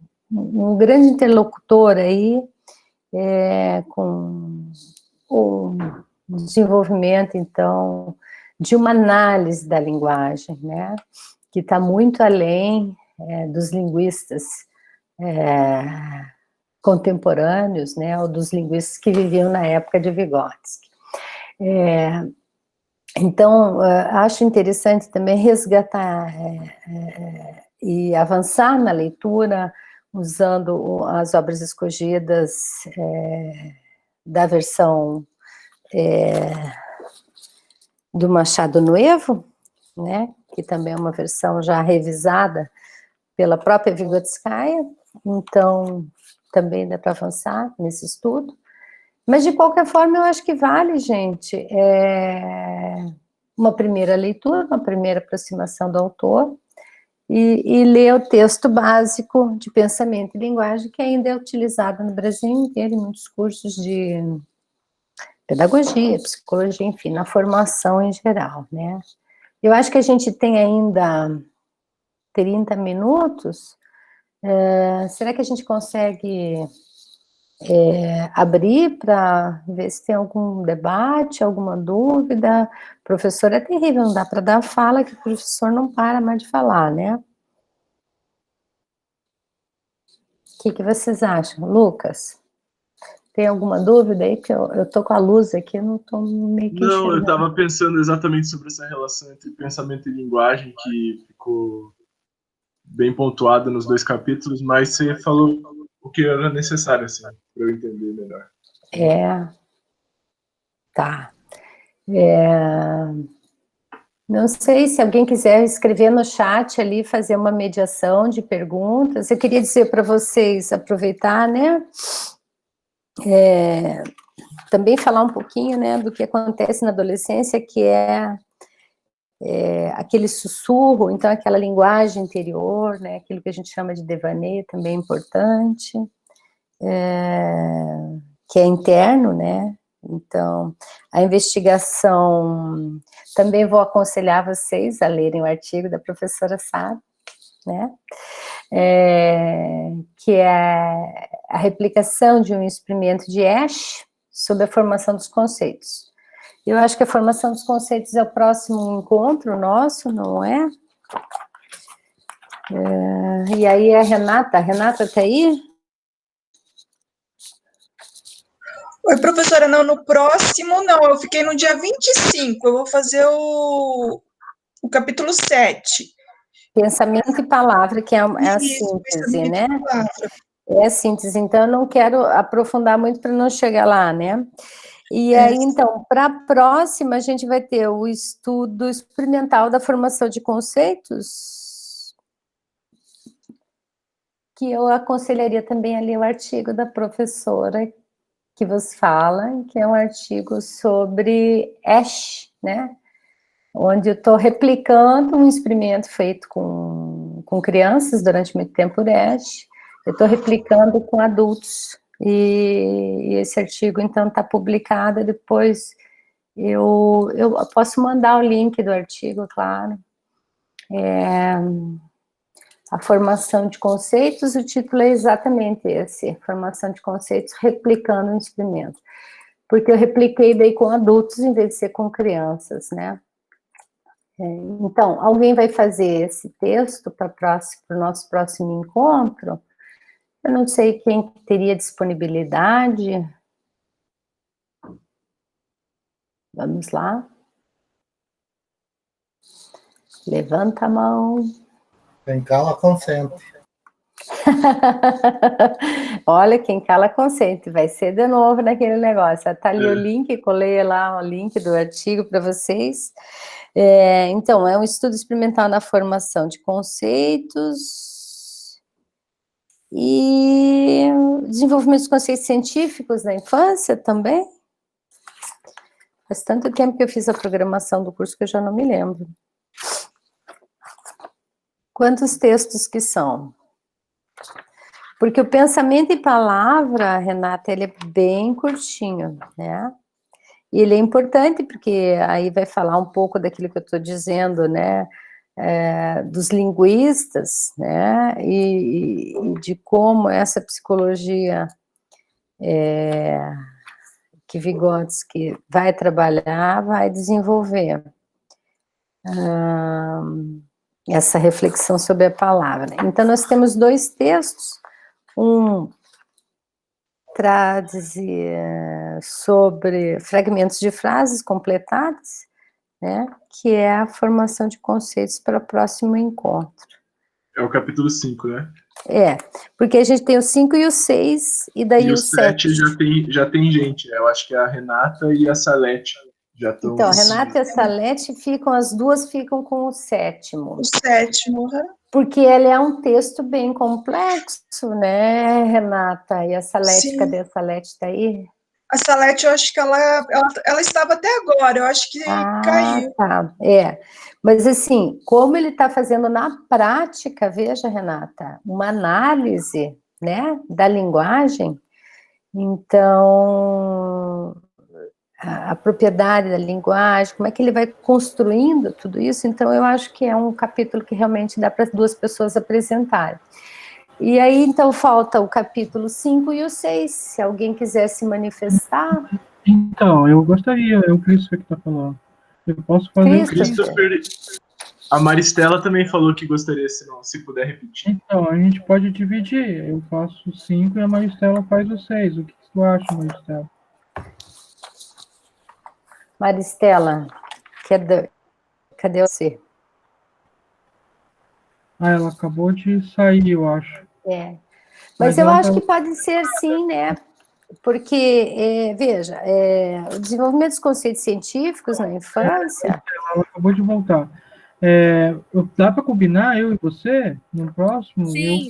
grande interlocutor aí, com o desenvolvimento, então, de uma análise da linguagem, né, que está muito além dos linguistas contemporâneos, né, ou dos linguistas que viviam na época de Vygotsky. Então, acho interessante também resgatar e avançar na leitura, usando as obras escogidas da versão do Machado Novo, né, que também é uma versão já revisada pela própria Vygotskaya, então também dá para avançar nesse estudo. Mas, de qualquer forma, eu acho que vale, gente, uma primeira leitura, uma primeira aproximação do autor, e ler o texto básico de pensamento e linguagem, que ainda é utilizado no Brasil inteiro, em muitos cursos de pedagogia, psicologia, enfim, na formação em geral, né? Eu acho que a gente tem ainda 30 minutos. Será que a gente consegue abrir para ver se tem algum debate, alguma dúvida? Professor, é terrível, não dá para dar fala, que o professor não para mais de falar, né? O que vocês acham? Lucas, tem alguma dúvida aí? Porque eu tô com a luz aqui, eu não tô meio que Não, eu enxergando. estava pensando exatamente sobre essa relação entre pensamento e linguagem, que ficou bem pontuada nos 2 capítulos, mas você falou o que era necessário, assim, para eu entender melhor. Tá. Não sei se alguém quiser escrever no chat ali, fazer uma mediação de perguntas. Eu queria dizer para vocês, aproveitar, né, também falar um pouquinho, né, do que acontece na adolescência, que é aquele sussurro, então aquela linguagem interior, né, aquilo que a gente chama de devaneio, também é importante, que é interno, né. Então, a investigação, também vou aconselhar vocês a lerem o artigo da professora Sara, né, que é a replicação de um experimento de Asch sobre a formação dos conceitos. Eu acho que a formação dos conceitos é o próximo encontro nosso, não é? E aí a Renata está aí? Oi, professora, não, no próximo não, eu fiquei no dia 25, eu vou fazer o capítulo 7. Pensamento e palavra, que é a Isso, síntese, né? pensamento e palavra. É a síntese, então eu não quero aprofundar muito para não chegar lá, né? E aí, então, para a próxima, a gente vai ter o estudo experimental da formação de conceitos, que eu aconselharia também a ler o artigo da professora que vos fala, que é um artigo sobre Asch, né? Onde eu estou replicando um experimento feito com crianças durante muito tempo por Asch, eu estou replicando com adultos, e esse artigo, então, está publicado, depois eu posso mandar o link do artigo, claro. A formação de conceitos, o título é exatamente esse, formação de conceitos replicando o experimento. Porque eu repliquei daí com adultos em vez de ser com crianças, né? Então, alguém vai fazer esse texto para o nosso próximo encontro? Eu não sei quem teria disponibilidade. Vamos lá. Levanta a mão. Quem cala, consente. Olha, quem cala, consente. Vai ser de novo naquele negócio. Está ali o link, colei lá o link do artigo para vocês. Então, é um estudo experimental na formação de conceitos e desenvolvimento dos conceitos científicos na infância também. Faz tanto tempo que eu fiz a programação do curso que eu já não me lembro. Quantos textos que são? Porque o pensamento em palavra, Renata, ele é bem curtinho, né? E ele é importante porque aí vai falar um pouco daquilo que eu estou dizendo, né? Dos linguistas, né? E de como essa psicologia que Vygotsky vai trabalhar, vai desenvolver essa reflexão sobre a palavra. Então, nós temos dois textos, um traz sobre fragmentos de frases completadas, né, que é a formação de conceitos para o próximo encontro. É o capítulo 5, né? Porque a gente tem o 5 e o 6, e daí e o 7. já tem gente, eu acho que é a Renata e a Salete já estão... Então, a Renata e a Salete as duas ficam com o 7º. O 7º, Porque ele é um texto bem complexo, né, Renata? E a Salete, Sim. Cadê a Salete? Está aí? A Salete, eu acho que ela estava até agora, eu acho que caiu. Tá, Mas assim, como ele está fazendo na prática, veja, Renata, uma análise, né, da linguagem, então, a propriedade da linguagem, como é que ele vai construindo tudo isso, então eu acho que é um capítulo que realmente dá para duas pessoas apresentarem. E aí, então, falta o capítulo 5 e o 6, se alguém quiser se manifestar. Então, eu gostaria, é o Christopher que está falando. Eu posso fazer Christopher. A Maristela também falou que gostaria, se puder repetir. Então, a gente pode dividir. Eu faço o 5 e a Maristela faz o 6. O que tu acha, Maristela? Maristela, cadê você? Ela acabou de sair, eu acho. Mas eu acho que pode ser sim, né? Porque, veja, o desenvolvimento dos conceitos científicos na infância... Ela acabou de voltar. Dá para combinar, eu e você, no próximo? Sim.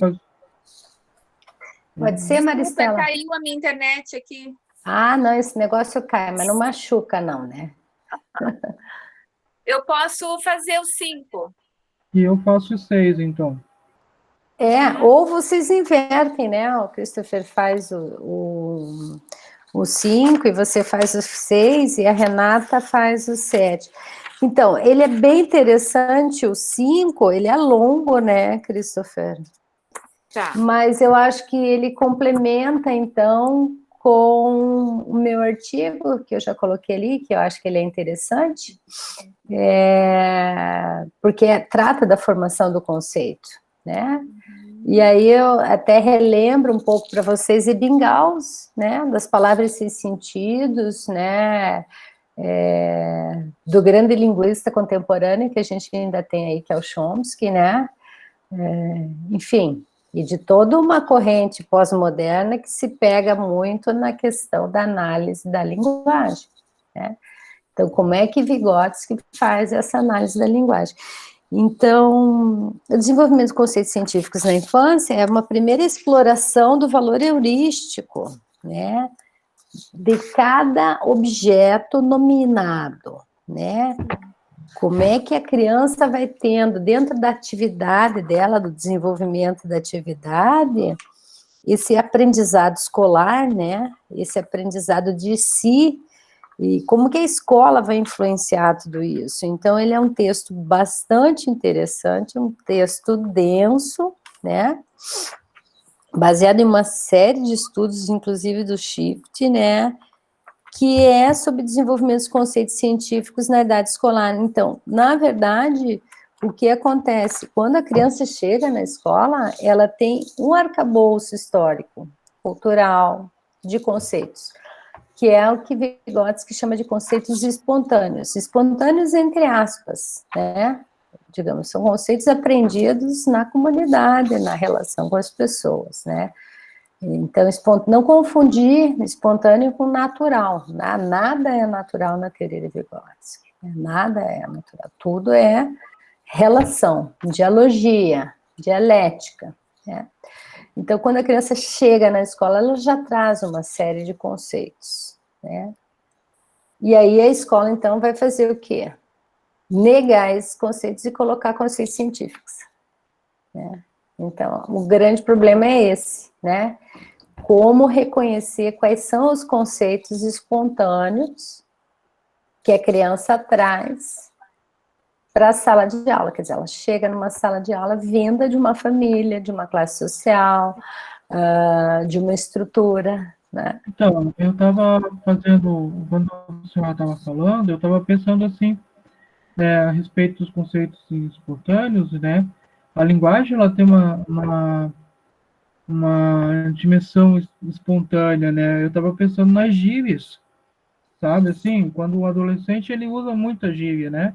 Pode ser, Maristela? Caiu a minha internet aqui. Não, esse negócio cai, mas não machuca não, né? Eu posso fazer o 5. E eu faço o 6, então. Ou vocês invertem, né? O Christopher faz o 5 e você faz o 6 e a Renata faz o 7. Então, ele é bem interessante, o 5, ele é longo, né, Christopher? Tá. Mas eu acho que ele complementa, então, com o meu artigo, que eu já coloquei ali, que eu acho que ele é interessante, porque trata da formação do conceito, né? E aí eu até relembro um pouco para vocês Ebbinghaus, né, das palavras e sentidos, né, do grande linguista contemporâneo que a gente ainda tem aí, que é o Chomsky, né, enfim, e de toda uma corrente pós-moderna que se pega muito na questão da análise da linguagem, né. Então, como é que Vygotsky faz essa análise da linguagem? Então, o desenvolvimento de conceitos científicos na infância é uma primeira exploração do valor heurístico, né, de cada objeto nominado, né, como é que a criança vai tendo, dentro da atividade dela, do desenvolvimento da atividade, esse aprendizado escolar, né, esse aprendizado de si, e como que a escola vai influenciar tudo isso. Então, ele é um texto bastante interessante, um texto denso, né, baseado em uma série de estudos, inclusive do Shift, né, que é sobre desenvolvimento dos conceitos científicos na idade escolar. Então, na verdade, o que acontece? Quando a criança chega na escola, ela tem um arcabouço histórico, cultural, de conceitos, que é o que Vygotsky chama de conceitos espontâneos. Espontâneos entre aspas, né? Digamos, são conceitos aprendidos na comunidade, na relação com as pessoas, né? Então, não confundir espontâneo com natural. Nada é natural na teoria de Vygotsky. Nada é natural. Tudo é relação, dialogia, dialética, né? Então, quando a criança chega na escola, ela já traz uma série de conceitos, né? E aí a escola, então, vai fazer o quê? Negar esses conceitos e colocar conceitos científicos, né? Então, o grande problema é esse, né? Como reconhecer quais são os conceitos espontâneos que a criança traz para a sala de aula. Quer dizer, ela chega numa sala de aula vinda de uma família, de uma classe social, de uma estrutura, né? Então, eu estava fazendo, quando a senhora estava falando, eu estava pensando assim, a respeito dos conceitos espontâneos, né? A linguagem, ela tem uma dimensão espontânea, né? Eu estava pensando nas gírias, sabe? Assim, quando o adolescente, ele usa muita gíria, né?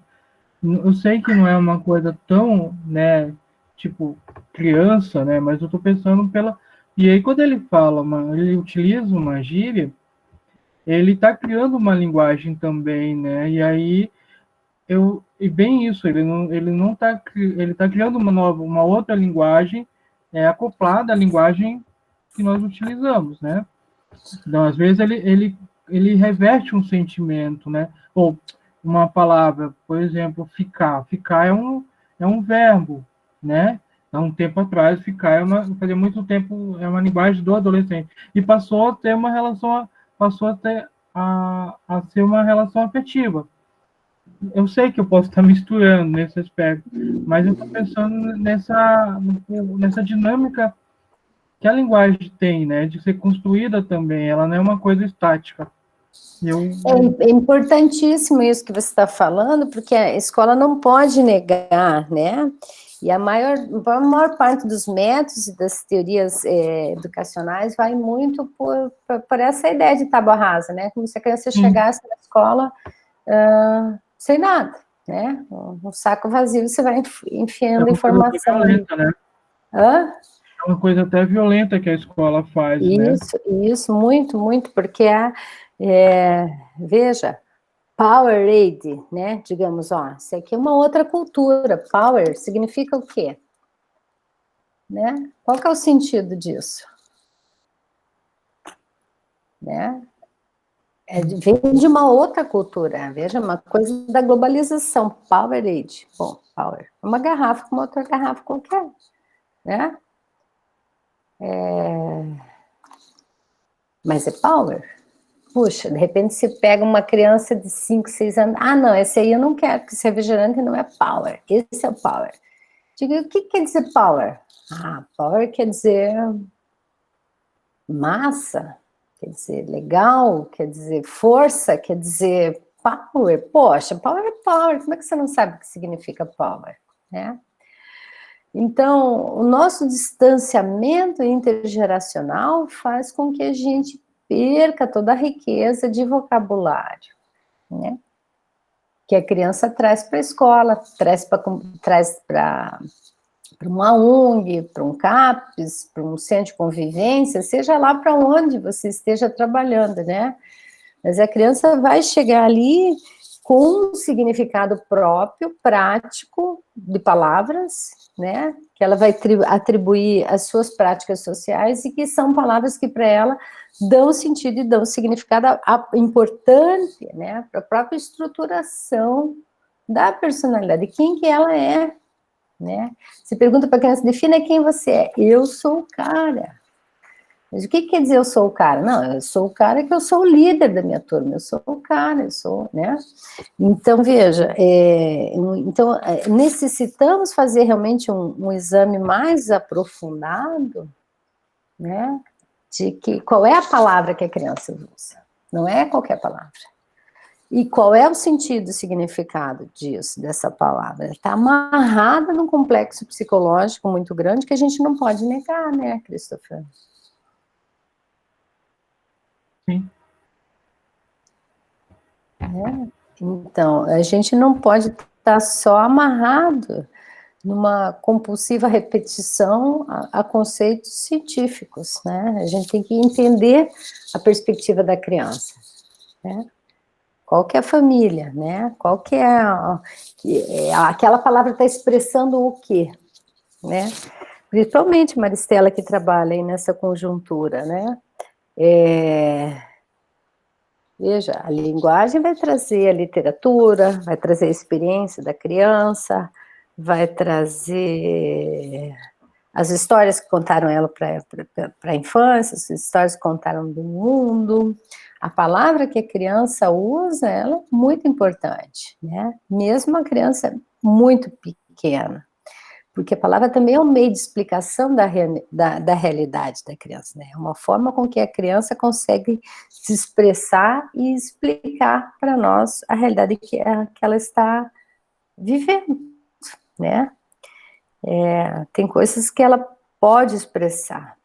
Eu sei que não é uma coisa tão, né, tipo, criança, né? Mas eu estou pensando pela... E aí, quando ele fala, ele utiliza uma gíria, ele está criando uma linguagem também, né? E aí, e bem isso, ele não está, ele está criando uma outra linguagem, acoplada à linguagem que nós utilizamos, né? Então, às vezes, ele reverte um sentimento, né? Ou uma palavra, por exemplo, ficar. Ficar é um verbo, né? Há um tempo atrás, ficar fazia muito tempo, é uma linguagem do adolescente. E passou a ter uma relação, passou a ter a ser uma relação afetiva. Eu sei que eu posso estar misturando nesse aspecto, mas eu estou pensando nessa dinâmica que a linguagem tem, né, de ser construída também, ela não é uma coisa estática. É importantíssimo isso que você está falando, porque a escola não pode negar, né, e a maior parte dos métodos e das teorias educacionais vai muito por essa ideia de tábua rasa, né, como se a criança chegasse na escola sem nada, né, um saco vazio, você vai enfiando informação. Violenta, né? Hã? É uma coisa até violenta que a escola faz, né? Isso, muito, muito, porque veja, Powerade, né, digamos, isso aqui é uma outra cultura, power significa o quê? Né? Qual que é o sentido disso? Né? Vem de uma outra cultura, veja, uma coisa da globalização, Powerade, bom, power, uma garrafa como outra garrafa qualquer, né? Mas é power? Puxa, de repente você pega uma criança de 5, 6 anos, não, esse aí eu não quero, porque esse refrigerante não é power, esse é o power. Diga, o que quer dizer power? Power quer dizer massa, quer dizer legal, quer dizer força, quer dizer power. Poxa, power é power, como é que você não sabe o que significa power, né? Então, o nosso distanciamento intergeracional faz com que a gente perca toda a riqueza de vocabulário, né? Que a criança traz para a escola, traz para uma ONG, para um CAPES, para um centro de convivência, seja lá para onde você esteja trabalhando, né? Mas a criança vai chegar ali com um significado próprio, prático, de palavras, né? Que ela vai atribuir às suas práticas sociais e que são palavras que para ela dão sentido e dão significado importante, né? Para a própria estruturação da personalidade, quem que ela é, né? Você pergunta para a criança, defina quem você é. Eu sou o cara. Mas o que quer dizer eu sou o cara? Não, eu sou o cara que eu sou o líder da minha turma, eu sou o cara, eu sou, né? Então, veja, necessitamos fazer realmente um exame mais aprofundado, né? De que, qual é a palavra que a criança usa? Não é qualquer palavra. E qual é o sentido e significado disso, dessa palavra? Está amarrada num complexo psicológico muito grande que a gente não pode negar, né, Christopher? Sim. Então, a gente não pode estar só amarrado numa compulsiva repetição a conceitos científicos, né? A gente tem que entender a perspectiva da criança, né? Qual que é a família, né? Qual que é aquela palavra está expressando o quê, né? Principalmente Maristela que trabalha aí nessa conjuntura, né? Veja, a linguagem vai trazer a literatura, vai trazer a experiência da criança, vai trazer as histórias que contaram ela para a infância, as histórias que contaram do mundo. A palavra que a criança usa, ela é muito importante, né? Mesmo a criança muito pequena. Porque a palavra também é um meio de explicação da realidade da criança, né? É uma forma com que a criança consegue se expressar e explicar para nós a realidade que ela está vivendo, né? Tem coisas que ela pode expressar.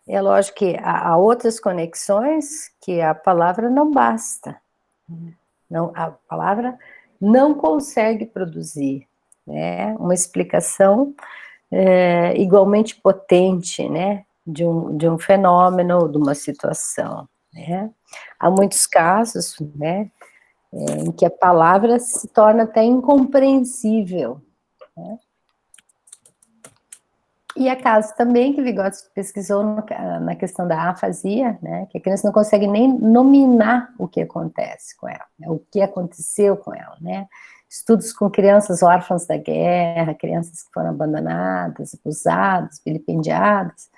É lógico que há outras conexões que a palavra não basta. Não, a palavra não consegue produzir, né, uma explicação igualmente potente, né, de um fenômeno, de uma situação, né. Há muitos casos, né, em que a palavra se torna até incompreensível, né. E há casos também que Vygotsky pesquisou na questão da afasia, né, que a criança não consegue nem nominar o que acontece com ela, né, o que aconteceu com ela, né. Estudos com crianças órfãs da guerra, crianças que foram abandonadas, abusadas, vilipendiadas,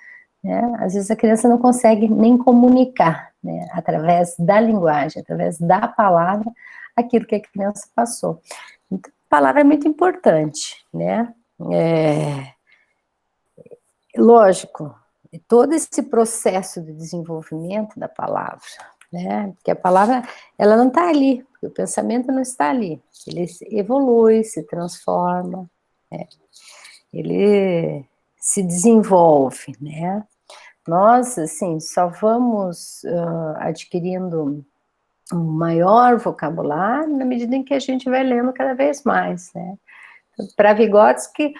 né, às vezes a criança não consegue nem comunicar, né, através da linguagem, através da palavra, aquilo que a criança passou. Então, a palavra é muito importante, né. Lógico, todo esse processo de desenvolvimento da palavra, né, porque a palavra, ela não está ali, porque o pensamento não está ali, ele evolui, se transforma, né, ele se desenvolve, né, nós, assim, só vamos adquirindo um maior vocabulário na medida em que a gente vai lendo cada vez mais, né, para Vygotsky,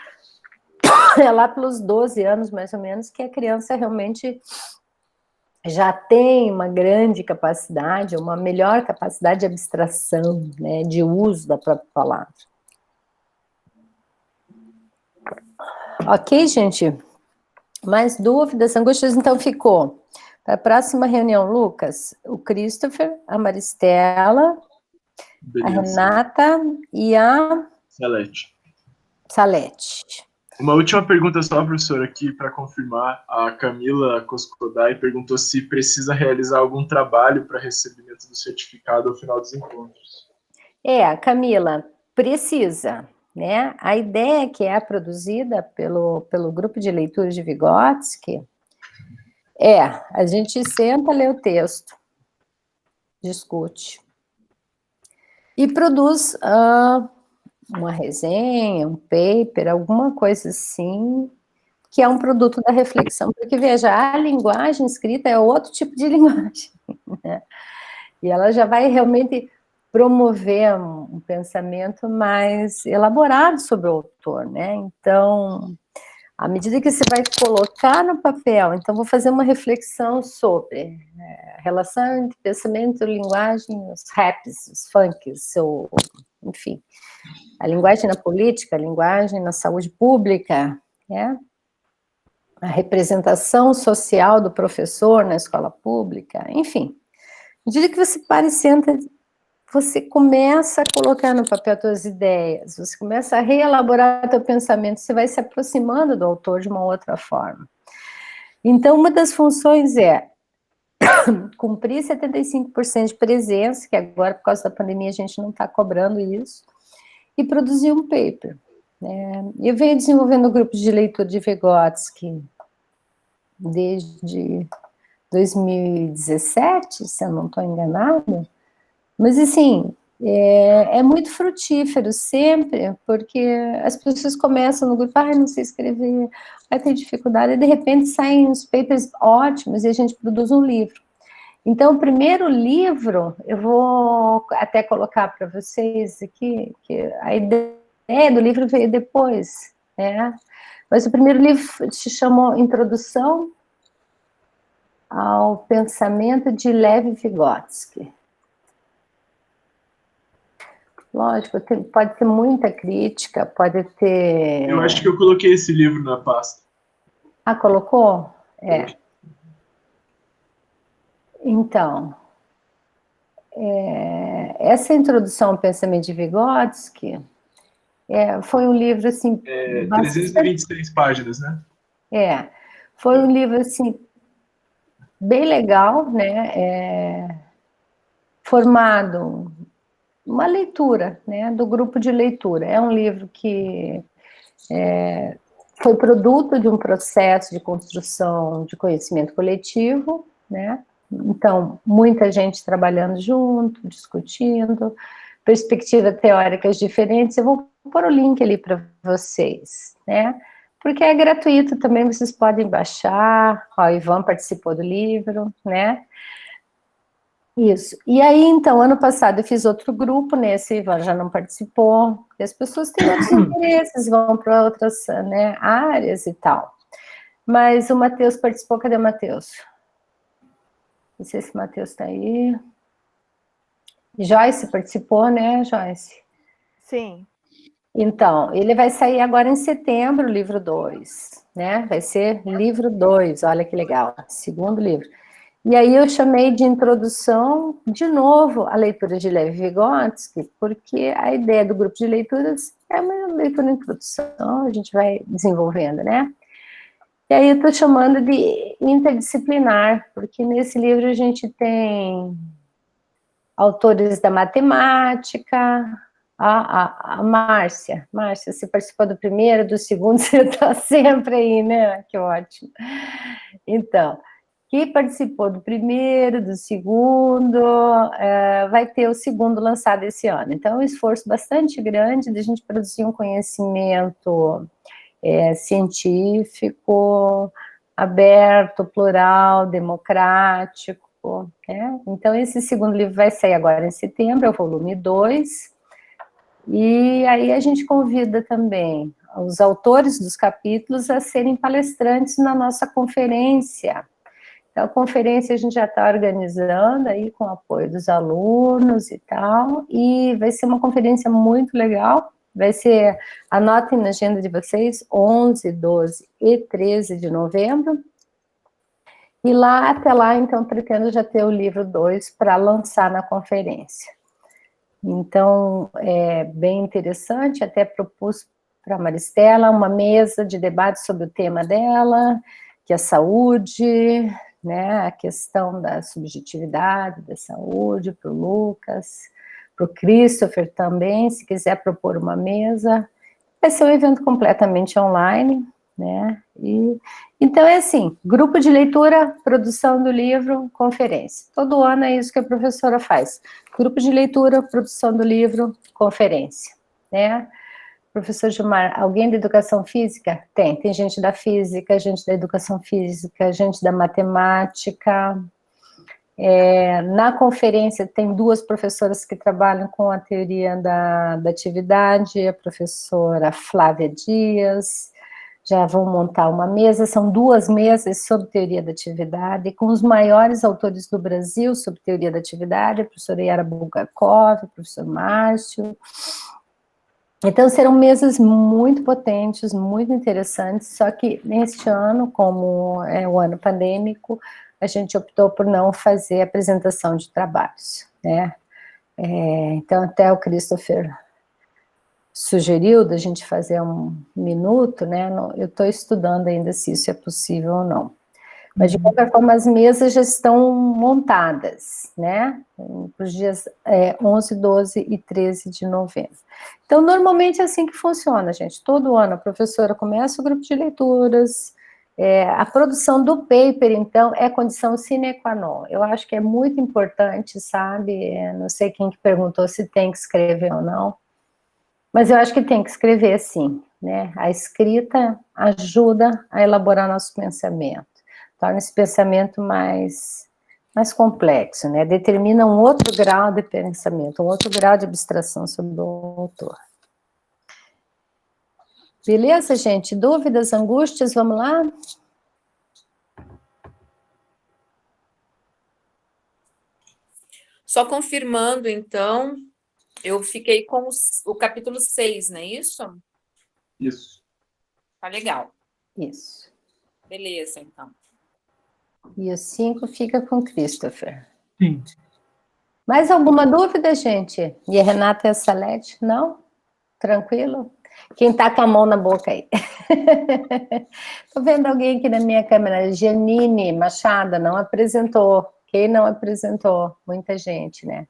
é lá pelos 12 anos, mais ou menos, que a criança realmente já tem uma grande capacidade, uma melhor capacidade de abstração, né, de uso da própria palavra. Ok, gente? Mais dúvidas, angústias? Então ficou. Para a próxima reunião, Lucas, o Christopher, a Maristela, Beleza. a Renata e a Salete. Uma última pergunta só, professora, aqui para confirmar. A Camila Coscodai perguntou se precisa realizar algum trabalho para recebimento do certificado ao final dos encontros. Camila, precisa, né? A ideia que é produzida pelo grupo de leitura de Vygotsky a gente senta, lê o texto, discute e produz uma resenha, um paper, alguma coisa assim, que é um produto da reflexão, porque, veja, a linguagem escrita é outro tipo de linguagem, né? E ela já vai realmente promover um pensamento mais elaborado sobre o autor, né? Então, à medida que você vai colocar no papel, então vou fazer uma reflexão sobre a relação entre pensamento, linguagem, os raps, os funks, enfim, a linguagem na política, a linguagem na saúde pública, né? A representação social do professor na escola pública, enfim. À medida que você para e senta, você começa a colocar no papel as suas ideias, você começa a reelaborar seu pensamento, você vai se aproximando do autor de uma outra forma. Então, uma das funções é cumprir 75% de presença, que agora, por causa da pandemia, a gente não está cobrando isso, e produzir um paper. Eu venho desenvolvendo grupos de leitura de Vygotsky desde 2017, se eu não estou enganada, mas, assim, é muito frutífero sempre, porque as pessoas começam no grupo, não sei escrever, vai ter dificuldade, e de repente saem uns papers ótimos e a gente produz um livro. Então, o primeiro livro, eu vou até colocar para vocês aqui, que a ideia do livro veio depois, né? Mas o primeiro livro se chamou Introdução ao Pensamento de Lev Vygotsky. Lógico, pode ter muita crítica, pode ter... Eu acho que eu coloquei esse livro na pasta. Ah, colocou? Então, essa introdução ao pensamento de Vygotsky foi um livro, assim... 326 páginas, né? Foi um livro, assim, bem legal, né? Formado... uma leitura, né, do grupo de leitura. É um livro que foi produto de um processo de construção de conhecimento coletivo, né? Então, muita gente trabalhando junto, discutindo, perspectivas teóricas diferentes. Eu vou pôr o link ali para vocês, né? Porque é gratuito também, vocês podem baixar. Ó, o Ivan participou do livro, né? Isso. E aí, então, ano passado eu fiz outro grupo, nesse Ivan já não participou, e as pessoas têm outros interesses, vão para outras, né, áreas e tal. Mas o Matheus participou, cadê o Matheus? Não sei se o Matheus está aí. Joyce participou, né, Joyce? Sim. Então, ele vai sair agora em setembro, o livro 2, né? Vai ser livro 2, olha que legal, segundo livro. E aí eu chamei de introdução, de novo, à leitura de Lev Vygotsky, porque a ideia do grupo de leituras é uma leitura de introdução, a gente vai desenvolvendo, né? E aí eu estou chamando de interdisciplinar, porque nesse livro a gente tem autores da matemática, a Márcia, você participou do primeiro, do segundo, você está sempre aí, né? Que ótimo. Então, que participou do primeiro, do segundo, vai ter o segundo lançado esse ano. Então, é um esforço bastante grande de a gente produzir um conhecimento científico, aberto, plural, democrático, né? Então, esse segundo livro vai sair agora em setembro, é o volume 2, e aí a gente convida também os autores dos capítulos a serem palestrantes na nossa conferência. Então, a conferência a gente já está organizando aí com o apoio dos alunos e tal, e vai ser uma conferência muito legal, vai ser, anotem na agenda de vocês, 11, 12 e 13 de novembro, e lá, até lá, então, pretendo já ter o livro 2 para lançar na conferência. Então, é bem interessante, até propus para a Maristela uma mesa de debate sobre o tema dela, que é a saúde, né, a questão da subjetividade da saúde, para o Lucas, para o Christopher também, se quiser propor uma mesa. Vai ser um evento completamente online, né, então é assim, grupo de leitura, produção do livro, conferência. Todo ano é isso que a professora faz. Grupo de leitura, produção do livro, conferência, né. Professor Gilmar, alguém da educação física? Tem gente da física, gente da educação física, gente da matemática. Na conferência tem 2 professoras que trabalham com a teoria da atividade, a professora Flávia Dias, já vão montar uma mesa, são 2 mesas sobre teoria da atividade, com os maiores autores do Brasil sobre teoria da atividade, a professora Yara Bulgakov, o professor Márcio. Então, serão mesas muito potentes, muito interessantes, só que neste ano, como é o ano pandêmico, a gente optou por não fazer apresentação de trabalhos, né? Então, até o Christopher sugeriu da gente fazer um minuto, né? Eu estou estudando ainda se isso é possível ou não. Mas, de qualquer forma, as mesas já estão montadas, né? Para os dias 11, 12 e 13 de novembro. Então, normalmente é assim que funciona, gente. Todo ano a professora começa o grupo de leituras, a produção do paper, então, é condição sine qua non. Eu acho que é muito importante, sabe? Não sei quem que perguntou se tem que escrever ou não, mas eu acho que tem que escrever, sim, né? A escrita ajuda a elaborar nosso pensamento. Torna esse pensamento mais complexo, né? Determina um outro grau de pensamento, um outro grau de abstração sobre o autor. Beleza, gente? Dúvidas, angústias, vamos lá? Só confirmando, então, eu fiquei com o capítulo 6, não é isso? Isso. Tá legal. Isso. Beleza, então. E o 5 fica com Christopher. Sim. Mais alguma dúvida, gente? E a Renata e a Salete? Não? Tranquilo? Quem tá com a mão na boca aí? Tô vendo alguém aqui na minha câmera. Janine Machado não apresentou. Quem não apresentou? Muita gente, né?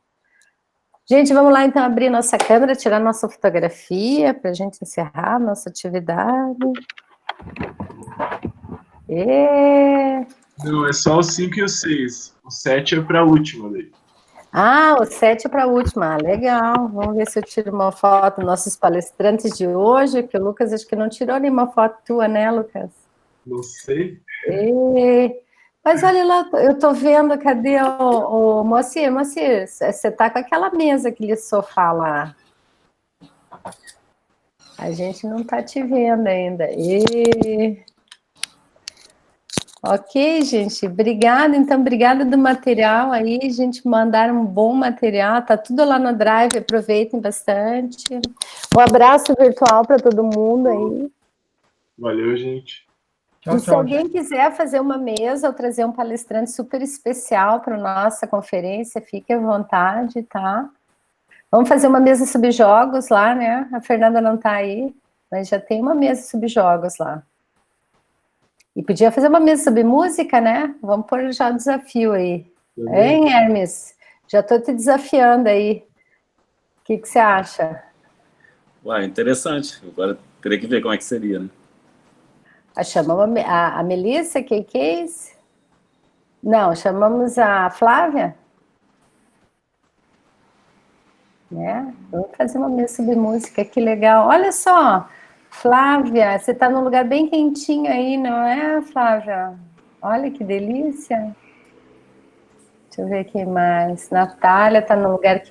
Gente, vamos lá então abrir nossa câmera, tirar nossa fotografia para a gente encerrar nossa atividade. Não, é só o 5 e o 6. O 7 é para a última daí. Ah, o 7 é para a última. Legal. Vamos ver se eu tiro uma foto dos nossos palestrantes de hoje, que o Lucas acho que não tirou nenhuma foto tua, né, Lucas? Não sei. Mas olha lá, eu tô vendo, cadê o Moacir? Moacir, você tá com aquela mesa, aquele sofá lá. A gente não tá te vendo ainda. Ok, gente, obrigada. Então, obrigada do material aí, gente, mandaram um bom material, tá tudo lá no Drive, aproveitem bastante. Um abraço virtual para todo mundo aí. Valeu, gente. Tchau, E se tchau. alguém quiser fazer uma mesa ou trazer um palestrante super especial para a nossa conferência, fique à vontade, tá? Vamos fazer uma mesa sobre jogos lá, né? A Fernanda não tá aí, mas já tem uma mesa sobre jogos lá. E podia fazer uma mesa sobre música, né? Vamos pôr já o desafio aí. Hein, Hermes? Já estou te desafiando aí. O que você acha? Ué, interessante. Agora teria que ver como é que seria, né? Chamamos a Melissa, que Case? Não, chamamos a Flávia? Né? Vamos fazer uma mesa sobre música, que legal. Olha só, Flávia, você está num lugar bem quentinho aí, não é, Flávia? Olha que delícia. Deixa eu ver quem mais. Natália está num lugar quentinho.